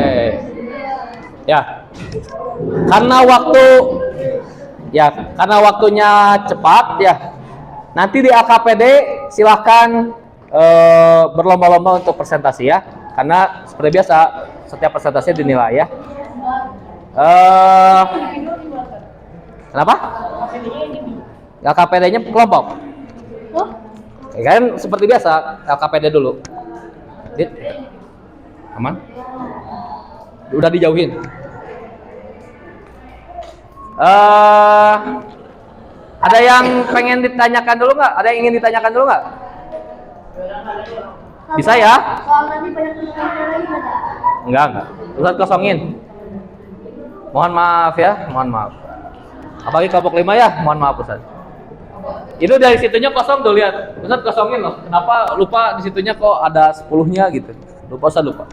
Ya. Karena waktunya cepat ya. Nanti di AKPD silahkan berlomba-lomba untuk presentasi ya. Karena seperti biasa setiap presentasi dinilai ya. Kenapa? AKPD-nya kelompok. Ya kan seperti biasa LKPD dulu. Dit. Aman? Udah dijauhin. Ada yang pengen ditanyakan dulu nggak? Ada yang ingin ditanyakan dulu nggak? Bisa ya? Kalau nanti banyak lagi Enggak. Ustaz kosongin. Mohon maaf ya, mohon maaf. Apalagi kelompok 5 ya, mohon maaf Ustaz. Itu dari situnya kosong tuh, lihat. Ustaz kosongin loh. Kenapa lupa di situnya kok ada 10-nya gitu. Lupa Ustaz, lupa.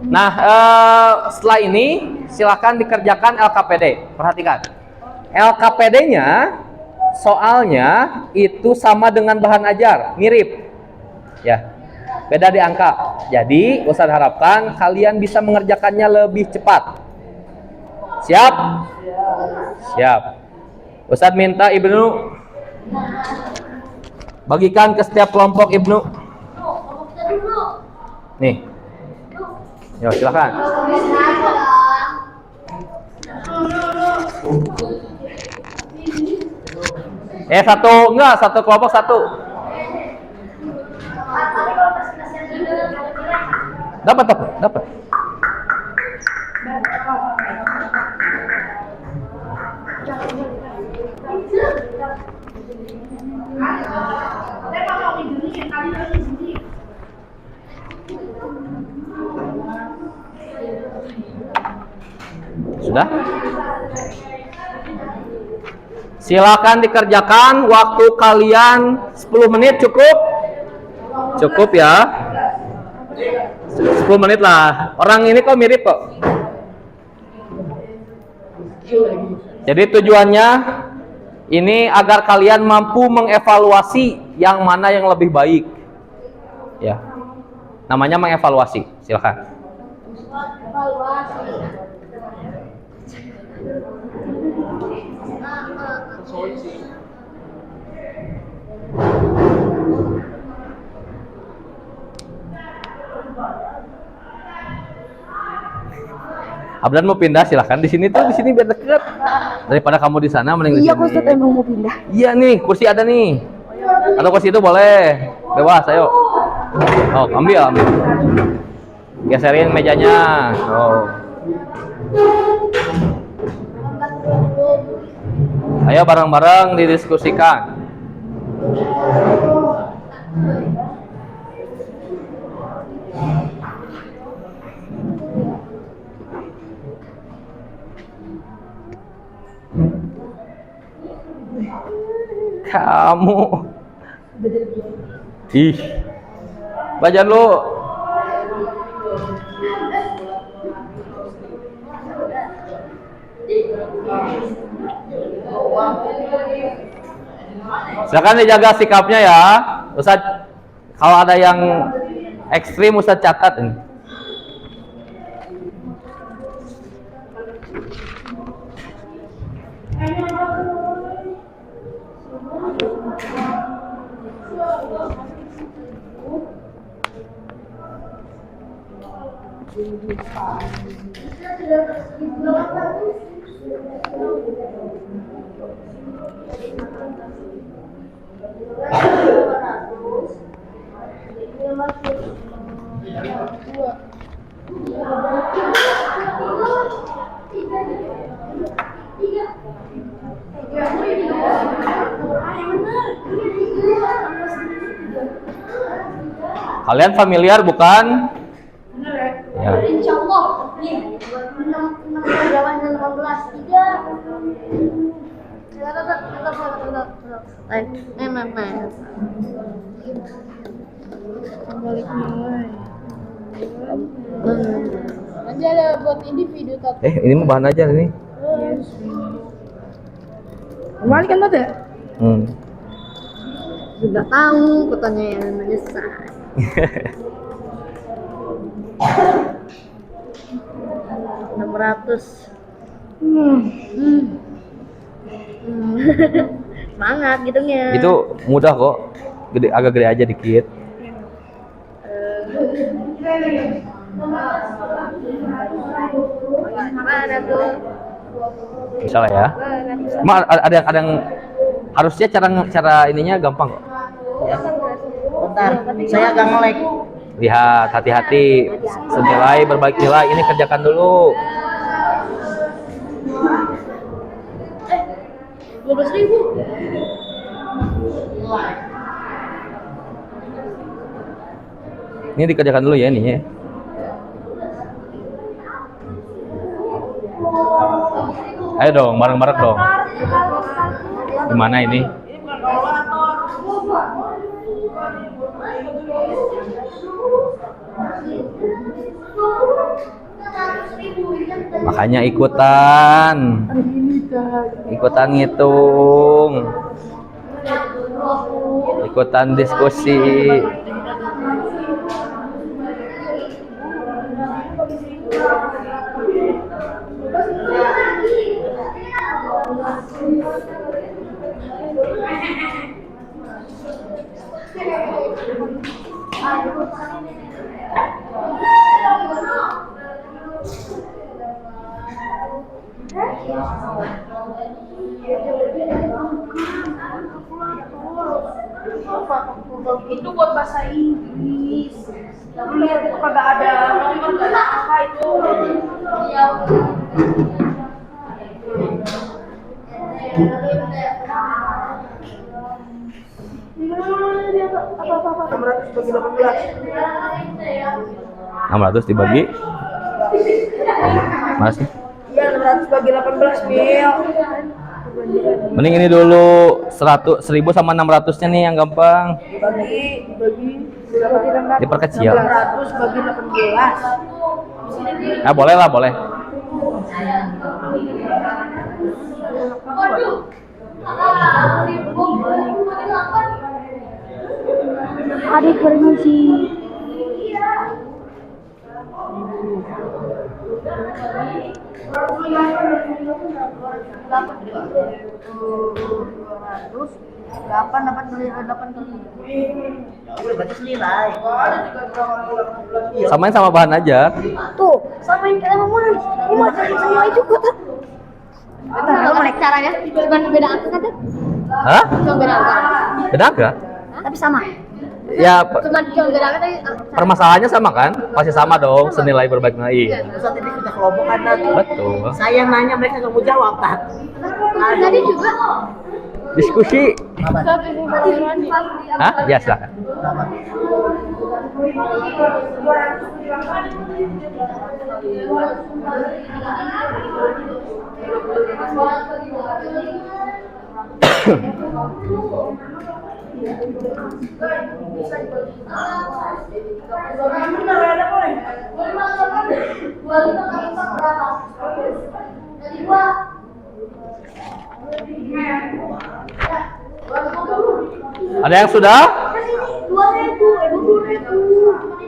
Nah, setelah ini silakan dikerjakan LKPD. Perhatikan. LKPD-nya soalnya itu sama dengan bahan ajar, mirip. Ya. Beda di angka. Jadi, Ustaz harapkan kalian bisa mengerjakannya lebih cepat. Siap? Siap. Ustaz minta Ibnu bagikan ke setiap kelompok Ibnu. Nih. Yo, silakan. Satu kelompok satu. Dapat. Sudah? Silakan dikerjakan, waktu kalian 10 menit cukup? Cukup ya. 10 menit lah. Orang ini kok mirip kok. Jadi tujuannya ini agar kalian mampu mengevaluasi yang mana yang lebih baik. Ya. Namanya mengevaluasi. Silakan. Abdan mau pindah, silahkan di sini biar deket. Daripada kamu di sana mending di sini. Iya, Ustaz emang mau pindah. Iya nih, kursi ada nih. Atau kursi itu boleh. Bebas, ayo. Oh, ambil. Geserin mejanya. Oh. Ayo bareng-bareng didiskusikan. Kamu. Ih. Baca lu. Silakan dijaga sikapnya ya. Ustaz, kalau ada yang ekstrim Ustaz catat ini. Kalian familiar bukan? Ya. Insya Allah. Nih, 18 3. Nanti ada buat individu tapi. Ini mah bahan ajar ini. Kembali kan ada? Sudah tahu pertanyaan menyesal. 600. Semangat gitunya. Itu mudah kok. Agak gede aja dikit. Mana tuh? Misalnya ya. Emang ada yang harusnya cara ininya gampang kok. Bentar, saya agak nge-lag. Lihat, hati-hati. Senilai berbaik nilai. Ini kerjakan dulu. 12.000. Ini dikerjakan dulu ya ininya. Ayo dong, bareng-bareng dong. Gimana ini? Makanya ikutan. Ikutan ngitung. Ikutan diskusi. Itu buat bahasa Inggris. Lu lihat itu kagak ada nomor apa itu. Enam ratus dibagi. Mana sih? Iya, 600 bagi 18, Bil. Mending ini dulu 1000 sama 600-nya nih yang gampang. Bagi Diperkecil. 600 bagi 18. Nah, boleh lah, boleh. Adik permisi. Delapan dapat kali 8 kali. Udah berarti senilai. Samain sama bahan aja. Tuh, samain kita ngomong. Ini mau cari semua juga tuh. Kalau mereka caranya cuma beda angka kan? Hah? Cuma beda angka. Beda enggak? Tapi sama. Ya, Cuma beda angka tapi permasalahannya sama kan? Pasti sama dong, senilai berbagi nilai. Terus nanti kita kelompokkan nanti. Betul. Saya nanya mereka nggak mau jawab, Tat. tadi juga. Diskusi. Hah? Ya, silakan. Ada yang sudah? 20.000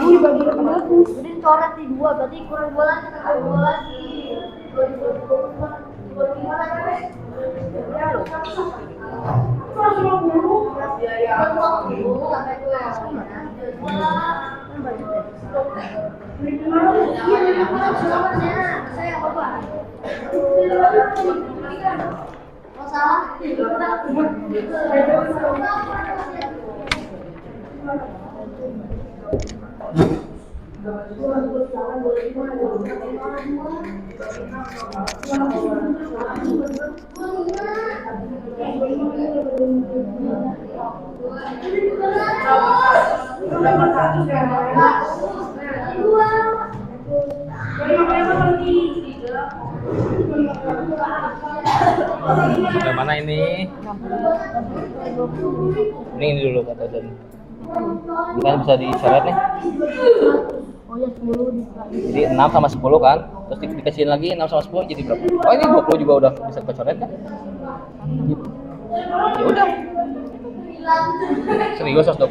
dibagi 18. Jadi coret di 2, berarti kurang 2 lagi, tambah 2 lagi. Yang mana ini? Ini dulu kata Dan. Ini kan bisa dicoret nih. Jadi 6 sama 10 kan? Terus dikasihin lagi 6 sama 10 jadi berapa? Oh, ini 20 juga udah bisa kecoret kan? Gitu. Ya udah. Serius 120.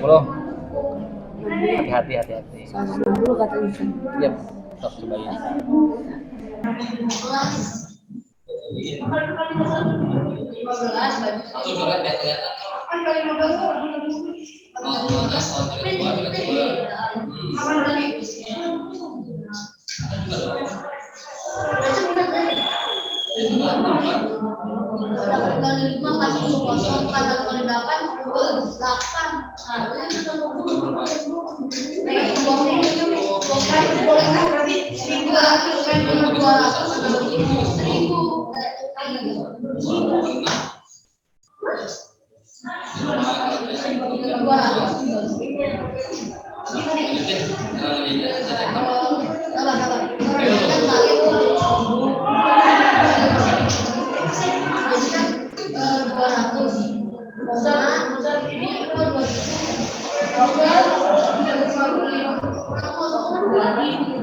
Hati-hati. 120 kata Isan. Iya, stop cobain. Ini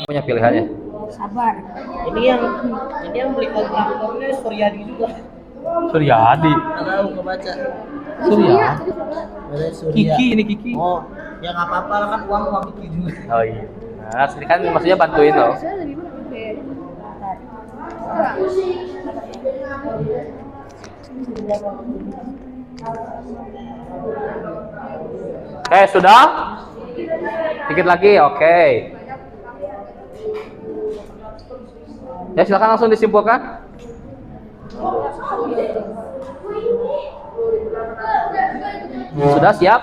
Punya pilihannya. Sabar. Ini yang beli kontraktornya Suryadi juga. Suryadi. Tahu kebaca. Surya. Ada Surya. Kiki ini Kiki. Oh, ya nggak apa-apa lah kan uang Kiki juga. Oh iya. Nah, ini kan maksudnya bantuin loh. Oke, sudah? Dikit lagi, oke. Ya, silakan langsung disimpulkan. Sudah siap?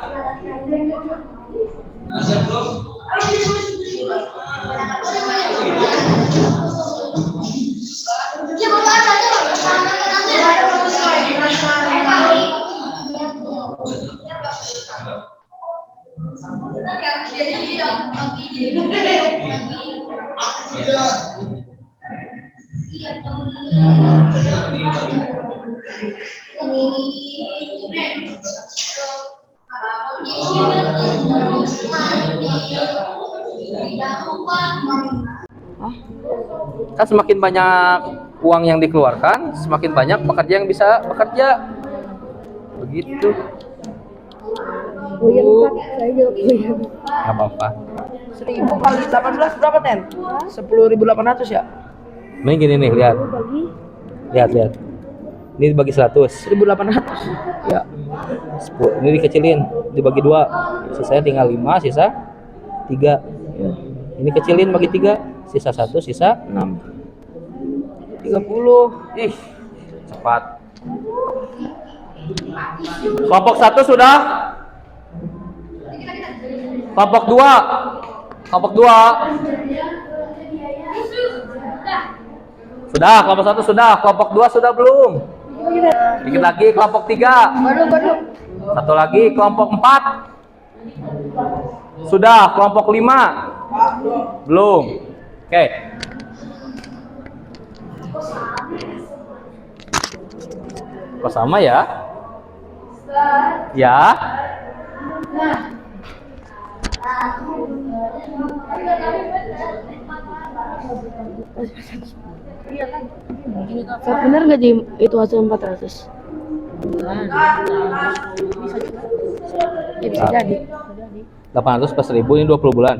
Kan semakin banyak uang yang dikeluarkan, semakin banyak pekerja yang bisa bekerja. Begitu. Saya jawab buyang. Gak apa-apa. 1000 kali 18 berapa, Ten? 10.800 ya? Ini gini nih, lihat. Lihat. Ini dibagi 100. 1.800. Ya. 10. Ini dikecilin, dibagi 2. Sisanya tinggal 5, sisa 3. Ya. Ini kecilin bagi 3, sisa 1, sisa 6. 30. Ih, cepat. Kelompok 1 sudah? Kelompok 2. Kelompok 2. Sudah, kelompok 1 sudah. Kelompok 2 sudah belum? Dikit lagi kelompok 3. Satu lagi kelompok 4. Sudah, kelompok 5. Belum. Oke. Kok sama ya? Ya. Benar nggak di itu hasil 400? Ya bisa jadi. 800 plus 1000 ini 20 bulan.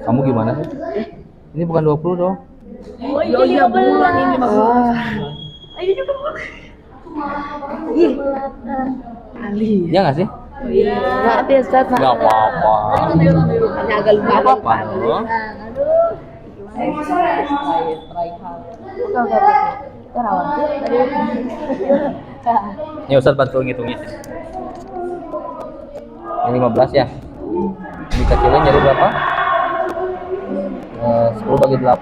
Kamu gimana sih? Ini bukan 20 dong. Oh iya bulan ini maksudnya. Ayo juga. Iya nggak sih? Iya. Maaf ya Ustaz. Nggak apa-apa. Hanya agak lupa. Nggak apa-apa. Ini Ustaz bantu ngitungin. Ini 15 ya. Dikecilin jadi berapa? 10 bagi 8.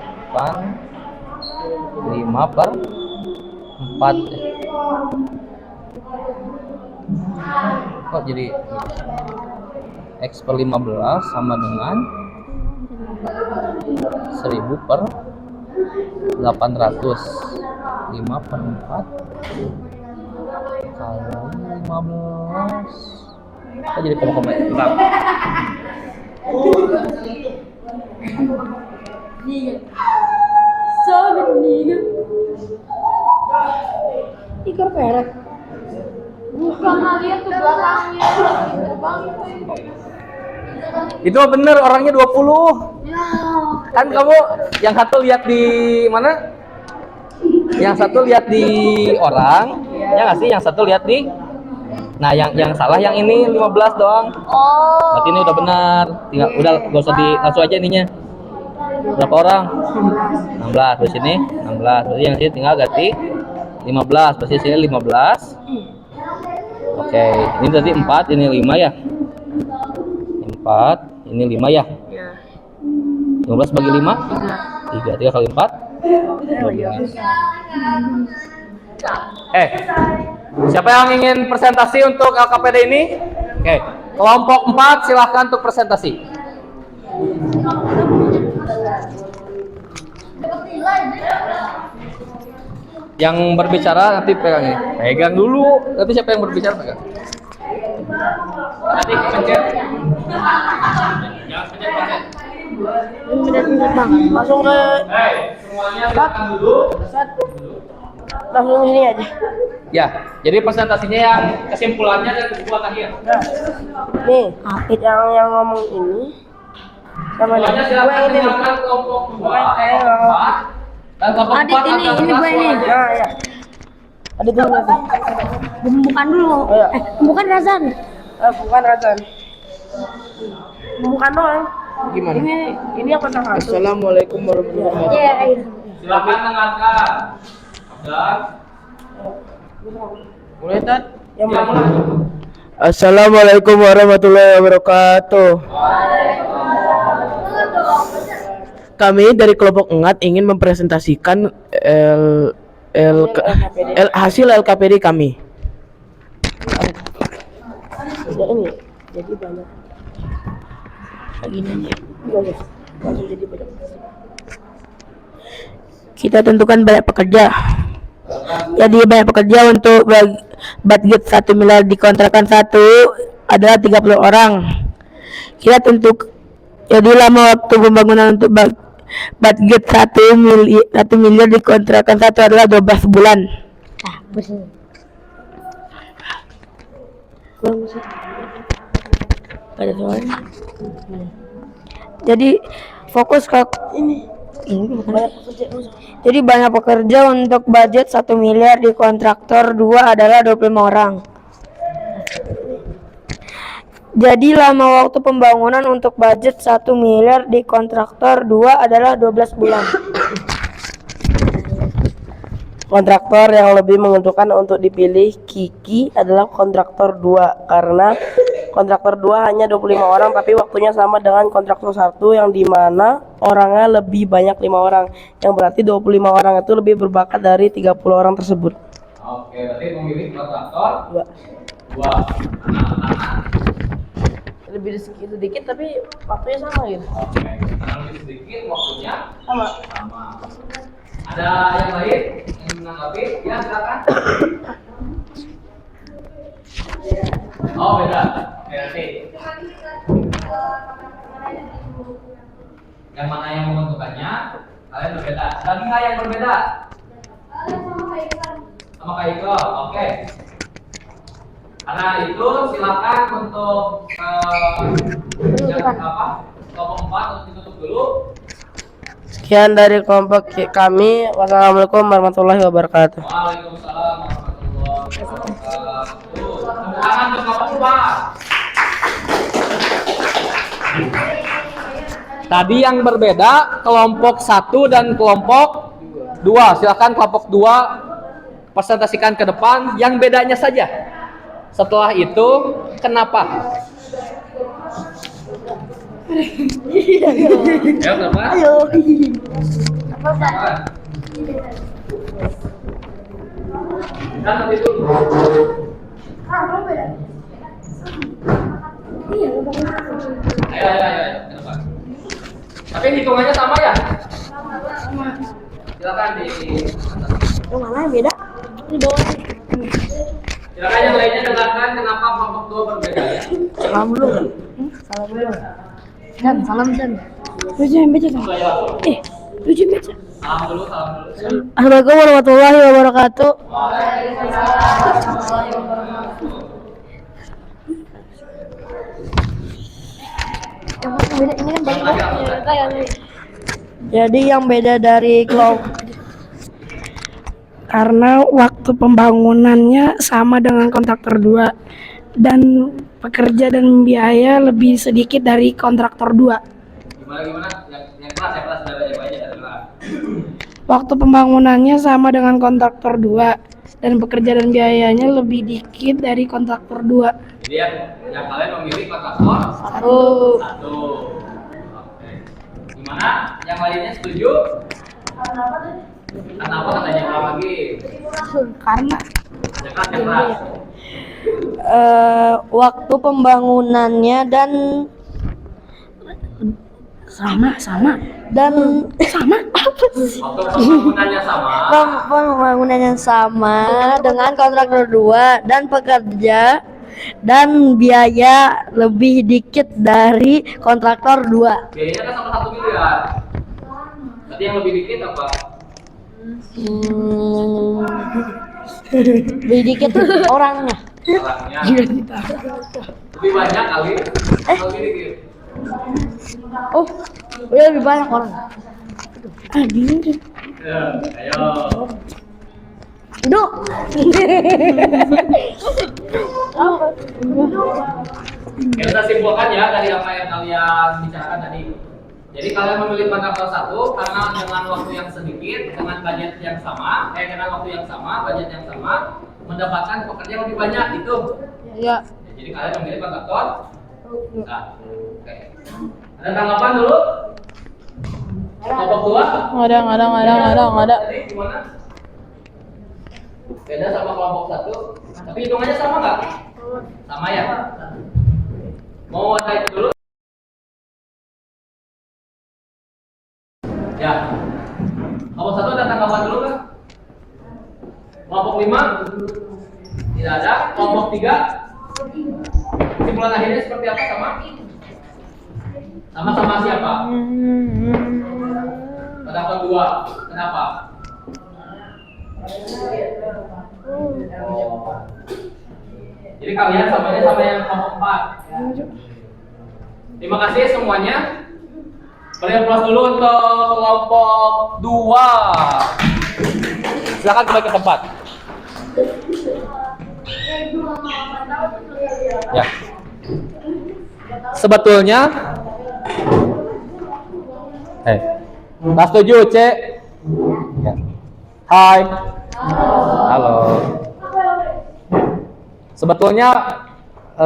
5 per 4. Kok jadi X per 15 sama dengan 1000 per 800. 5 per 4 kali 15. Kok jadi koma-koma ya? Bentar. Ikan peret. Bukan lihat tuh belakangnya. Itu bener orangnya 20. Ya. Kan kamu yang satu lihat di mana? Yang satu lihat di orang, ya nggak sih? Yang satu lihat di. Nah, yang salah yang ini 15 doang. Oh. Berarti ini udah benar. Tinggal udah gak usah langsung aja ininya. Berapa orang? 16. Di sini 16. Berarti yang sini tinggal ganti 15. Berarti sini 15. Oke, ini tadi 4, ini 5 ya. 4, ini 5 ya. 15 bagi 5? 3. 3 kali 4? 12. Siapa yang ingin presentasi untuk LKPD ini? Oke, kelompok 4 silahkan untuk presentasi. Yang berbicara nanti pegang ini. Pegang dulu. Nanti siapa yang berbicara pegang. Nanti pencet. Jangan pencet. Langsung ke Semuanya silakan dulu. langsung sini aja. Ya, jadi presentasinya yang kesimpulannya dan kesimpulan akhir. Nih, yang ngomong ini sama nih. Semuanya Gue silakan yang ini. dengarkan kelompok 2, kelompok 4. Dan kelompok 4 akan ini gue ini. Nah, ya. Ada dulu nanti. Bukan dulu. Oh, iya. Bukan Razan. Bukan Razan. Bukan doang. Gimana? Ini yang kotak satu. Assalamualaikum warahmatullahi wabarakatuh. Iya, iya. Silakan dengarkan. Dan Mulai Tat. Yang mana? Assalamualaikum warahmatullahi wabarakatuh. Kami dari kelompok Engat ingin mempresentasikan hasil LKPD kami. Ya ini. Jadi banyak. Begini. Langsung jadi banyak. Kita tentukan banyak pekerja. Jadi banyak pekerja untuk budget 1 miliar dikontrakkan 1 adalah 30 orang. Kita tentuk jadi lama waktu pembangunan untuk budget 1 miliar dikontrakkan 1 adalah 12 bulan. Ada soalnya. Jadi fokus ke ini jadi banyak pekerja untuk budget 1 miliar di kontraktor 2 adalah 25 orang. Jadi lama waktu pembangunan untuk budget 1 miliar di kontraktor 2 adalah 12 bulan. Kontraktor yang lebih menguntungkan untuk dipilih Kiki adalah kontraktor 2 karena kontraktor 2 hanya 25 orang tapi waktunya sama dengan kontraktor 1 yang dimana orangnya lebih banyak 5 orang yang berarti 25 orang itu lebih berbakat dari 30 orang tersebut. oke, berarti memilih kontraktor 2. Lebih sedikit tapi waktunya sama gitu. Oke, karena lebih sedikit waktunya Sama. sama. Ada yang lain yang menanggapi? Ya, silakan. Oh, beda. Berarti yang mana yang menentukannya? Kalian berbeda. Ada lagi nggak yang berbeda? Sama kayak itu. Oke. Karena itu silakan untuk yang apa? Kelompok 4 untuk ditutup dulu. Sekian dari kelompok kami. Wassalamualaikum warahmatullahi wabarakatuh. Waalaikumsalam warahmatullahi wabarakatuh. Tepuk tangan untuk kelompok 4. Tadi yang berbeda kelompok 1 dan kelompok 2. Silakan kelompok 2 presentasikan ke depan yang bedanya saja. Setelah itu kenapa? Ya, kenapa? Ayo. Kan nanti dulu. Ayo, ke depan. Tapi hitungannya sama ya? Sama. Silakan di. Yang mana yang beda? Di bawah. Silakan yang lainnya dengarkan kenapa kelompok 2 berbeda ya. Salam dulu. Salam dulu. Dan salam dan. Lu jangan baca kan? Lu jangan baca. Salam dulu, salam dulu. Assalamualaikum warahmatullahi wabarakatuh. Yang beda ini kan banyak. Jadi yang beda dari kelompok karena waktu pembangunannya sama dengan kontraktor 2 dan pekerja dan biaya lebih sedikit dari kontraktor 2. Gimana? Yang kelas dari aja. Waktu pembangunannya sama dengan kontraktor 2 dan pekerja dan biayanya lebih dikit dari kontraktor 2. Jadi yang kalian memilih kontraktor Satu. satu. Oke. Gimana? Yang lainnya setuju? Kenapa katanya ulang lagi? Karena Ya kan, yang keras. waktu pembangunannya dan sama dan sama Waktu pembangunannya sama. pembangunannya sama dengan kontraktor 2 dan pekerja dan biaya lebih dikit dari kontraktor 2. Biayanya kan sama 1 miliar. Berarti yang lebih dikit apa? Lebih dikit orangnya. Salahnya. Lebih banyak kali. Lebih dikit. Oh, ya lebih banyak orang. Bingung. Ya, ayo. Duduk. Kita simpulkan ya dari apa yang kalian bicarakan tadi. Jadi kalian memilih kontraktor 1 karena dengan waktu yang sedikit, dengan budget yang sama, dengan waktu yang sama, budget yang sama, mendapatkan pekerja yang lebih banyak itu. Ya. Jadi kalian memilih kontraktor. Nah, oke. Ada tanggapan dulu? Kelompok 2? Ada. Tadi gimana? Beda sama kelompok 1. Tapi hitungannya sama nggak? Sama ya? Mau ada itu dulu? Ya. Kelompok 1 ada tanggapan dulu nggak? Kelompok 5? Tidak ada. Kelompok 3? Kesimpulan akhirnya seperti apa sama? Sama-sama siapa? Pendapat 2. Kenapa? Jadi kalian samanya sama yang kelompok 4. Terima kasih semuanya. Beri aplaus dulu untuk kelompok 2. Silakan kembali ke tempat. Ya. Sebetulnya tak setuju, Cek? Ya. Hai. Halo. Sebetulnya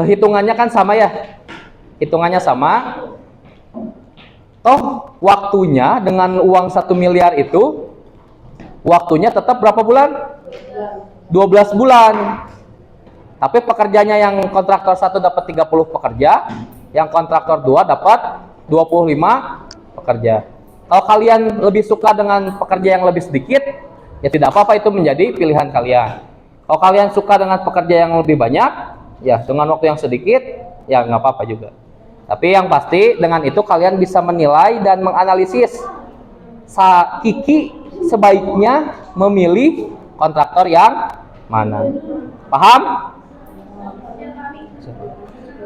hitungannya kan sama ya. Hitungannya sama. Toh waktunya dengan uang 1 miliar itu waktunya tetap berapa bulan? 12 bulan. Tapi pekerjanya yang kontraktor 1 dapat 30 pekerja, yang kontraktor 2 dapat 25 pekerja. Kalau kalian lebih suka dengan pekerja yang lebih sedikit, ya tidak apa-apa, itu menjadi pilihan kalian. Kalau kalian suka dengan pekerja yang lebih banyak, ya dengan waktu yang sedikit, ya nggak apa-apa juga. Tapi yang pasti dengan itu kalian bisa menilai dan menganalisis Kiki sebaiknya memilih kontraktor yang mana. Paham?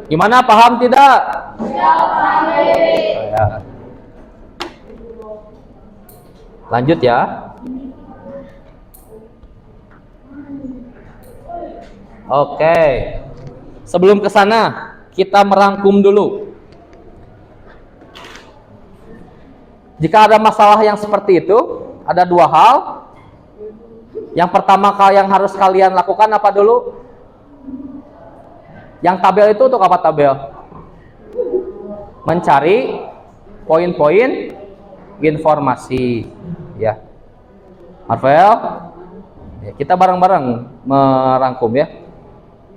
Gimana, paham tidak? Ya. Lanjut ya. Oke. Sebelum ke sana, kita merangkum dulu. Jika ada masalah yang seperti itu, ada 2 hal. Yang pertama yang harus kalian lakukan apa dulu? Yang tabel itu untuk apa tabel? Mencari poin-poin informasi, ya. Marvel, ya, kita bareng-bareng merangkum ya.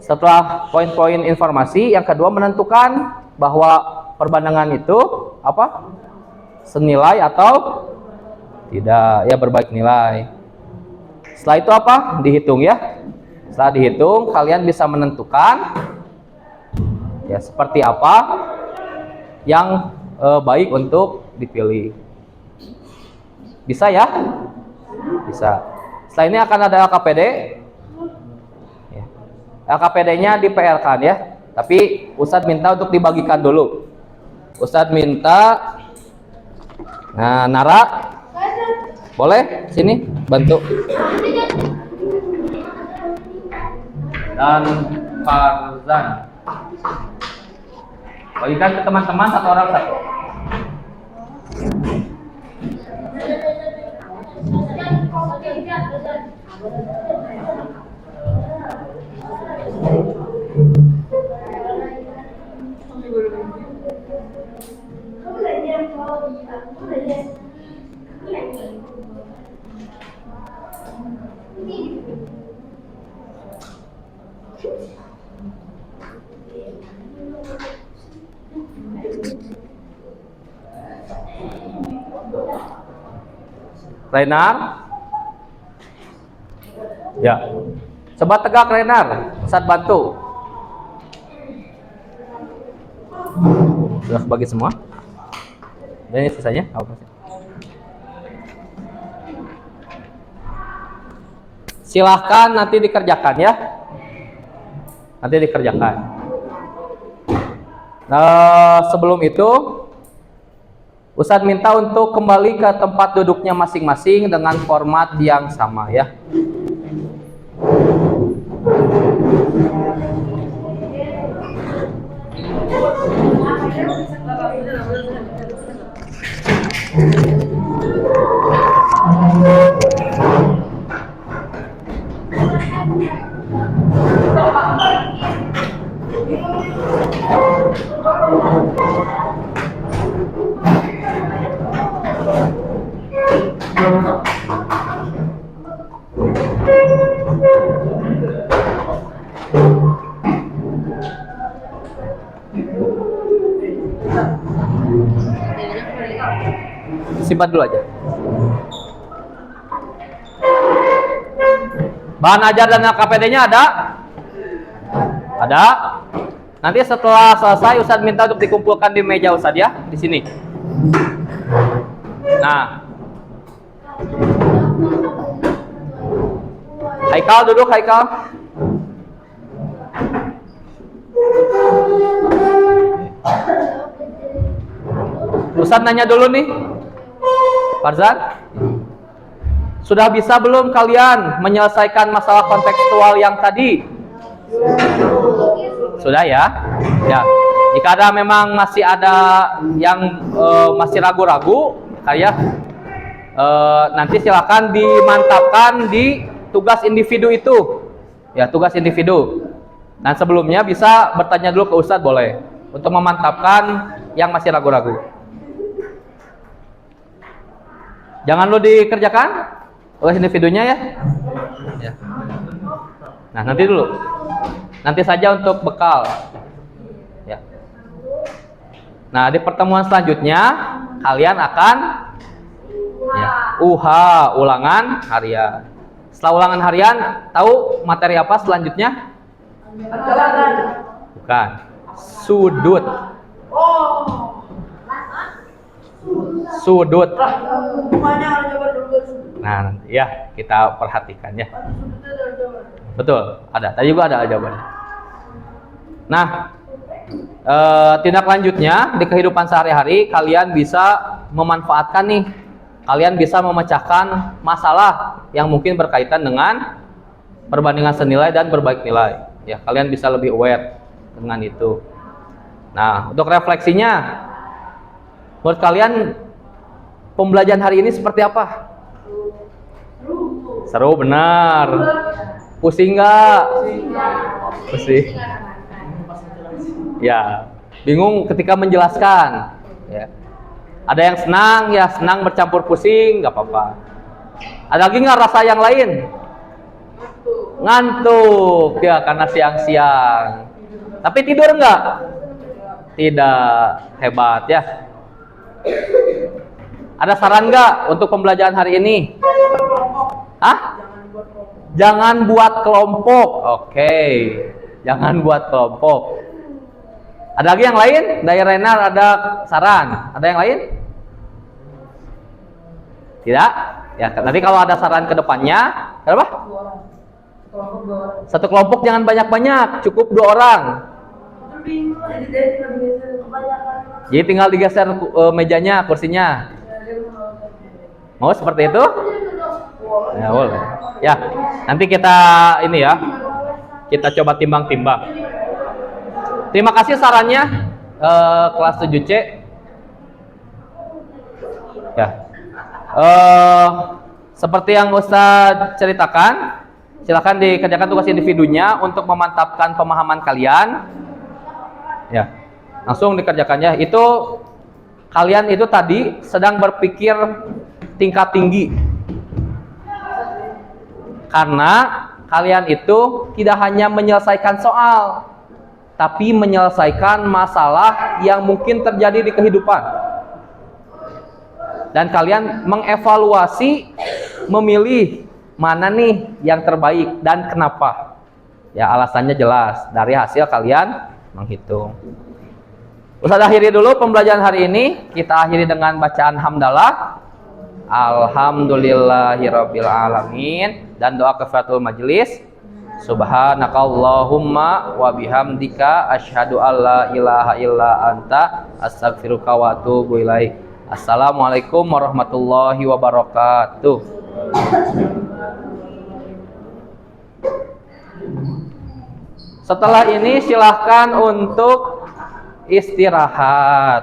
Setelah poin-poin informasi, yang kedua menentukan bahwa perbandingan itu apa? Senilai atau tidak, ya berbaik nilai. Setelah itu apa? Dihitung ya. Setelah dihitung, kalian bisa menentukan ya seperti apa yang baik untuk dipilih. Bisa ya? Bisa. Setelah ini akan ada LKPD. Ya. LKPD-nya di PR-kan ya. Tapi Ustadz minta untuk dibagikan dulu. Ustadz minta. Nah, Nara, boleh sini bantu. Dan Farzan, bagikan ke teman-teman satu orang satu. Renar, ya, coba tegak Renar, Ustadz bantu. Sudah bagi semua. Dan ini sisanya apa sih? Silahkan nanti dikerjakan ya. Nanti dikerjakan. Nah, sebelum itu Ustadz minta untuk kembali ke tempat duduknya masing-masing dengan format yang sama ya. Simpan dulu aja. Bahan ajar dan LKPD-nya ada? Ada. Nanti setelah selesai Ustadz minta untuk dikumpulkan di meja Ustadz ya, di sini. Nah. Haikal duduk, Haikal. Ustadz nanya dulu nih, Farzan, sudah bisa belum kalian menyelesaikan masalah kontekstual yang tadi? Sudah ya? Ya. Jika ada memang masih ada yang masih ragu-ragu, kayak nanti silakan dimantapkan di tugas individu itu. Ya, tugas individu. Dan sebelumnya bisa bertanya dulu ke Ustadz boleh untuk memantapkan yang masih ragu-ragu. Jangan lo dikerjakan tugas individunya ya. Ya. Nah, nanti dulu. Nanti saja untuk bekal. Ya. Nah, di pertemuan selanjutnya kalian akan ya, ulangan harian. Setelah ulangan harian, tahu materi apa selanjutnya? Bukan. Sudut. Sudut. Nah, ya kita perhatikan ya. Betul, ada. Tadi juga ada jawabannya. Nah, tindak lanjutnya di kehidupan sehari-hari kalian bisa memanfaatkan nih. Kalian bisa memecahkan masalah yang mungkin berkaitan dengan perbandingan senilai dan berbaik nilai. Ya, kalian bisa lebih aware dengan itu. Nah, untuk refleksinya, menurut kalian pembelajaran hari ini seperti apa? Seru, benar. Pusing nggak? Pusing. Ya, bingung ketika menjelaskan. Ya. Ada yang senang, ya senang bercampur pusing, nggak apa-apa. Ada lagi nggak rasa yang lain? Ngantuk, ya karena siang-siang. Tapi tidur nggak? Tidak, hebat ya. Ada saran nggak untuk pembelajaran hari ini? Hah? Jangan buat kelompok. Oke, jangan buat kelompok. Ada lagi yang lain? Dari Renar ada saran. Ada yang lain? Tidak? Ya, nanti kalau ada saran ke depannya, berapa? Satu kelompok jangan banyak-banyak, cukup 2 orang. Jadi tinggal digeser mejanya, kursinya. Mau seperti itu? Ya, boleh. Ya, nanti kita ini ya, kita coba timbang-timbang. Terima kasih sarannya, kelas 7C. Ya, seperti yang Ustadz ceritakan, silakan dikerjakan tugas individunya untuk memantapkan pemahaman kalian. Ya, langsung dikerjakannya. Itu kalian itu tadi sedang berpikir tingkat tinggi, karena kalian itu tidak hanya menyelesaikan soal, tapi menyelesaikan masalah yang mungkin terjadi di kehidupan. Dan kalian mengevaluasi, memilih mana nih yang terbaik dan kenapa. Ya, alasannya jelas dari hasil kalian menghitung. Ustaz akhiri dulu pembelajaran hari ini. Kita akhiri dengan bacaan hamdalah. Alhamdulillahirabbil alamin, dan doa kafaratul majelis. Subhanakallahumma wa bihamdika asyhadu alla ilaha illa anta astaghfiruka wa atubu ilaik. Assalamualaikum warahmatullahi wabarakatuh. Setelah ini silahkan untuk istirahat.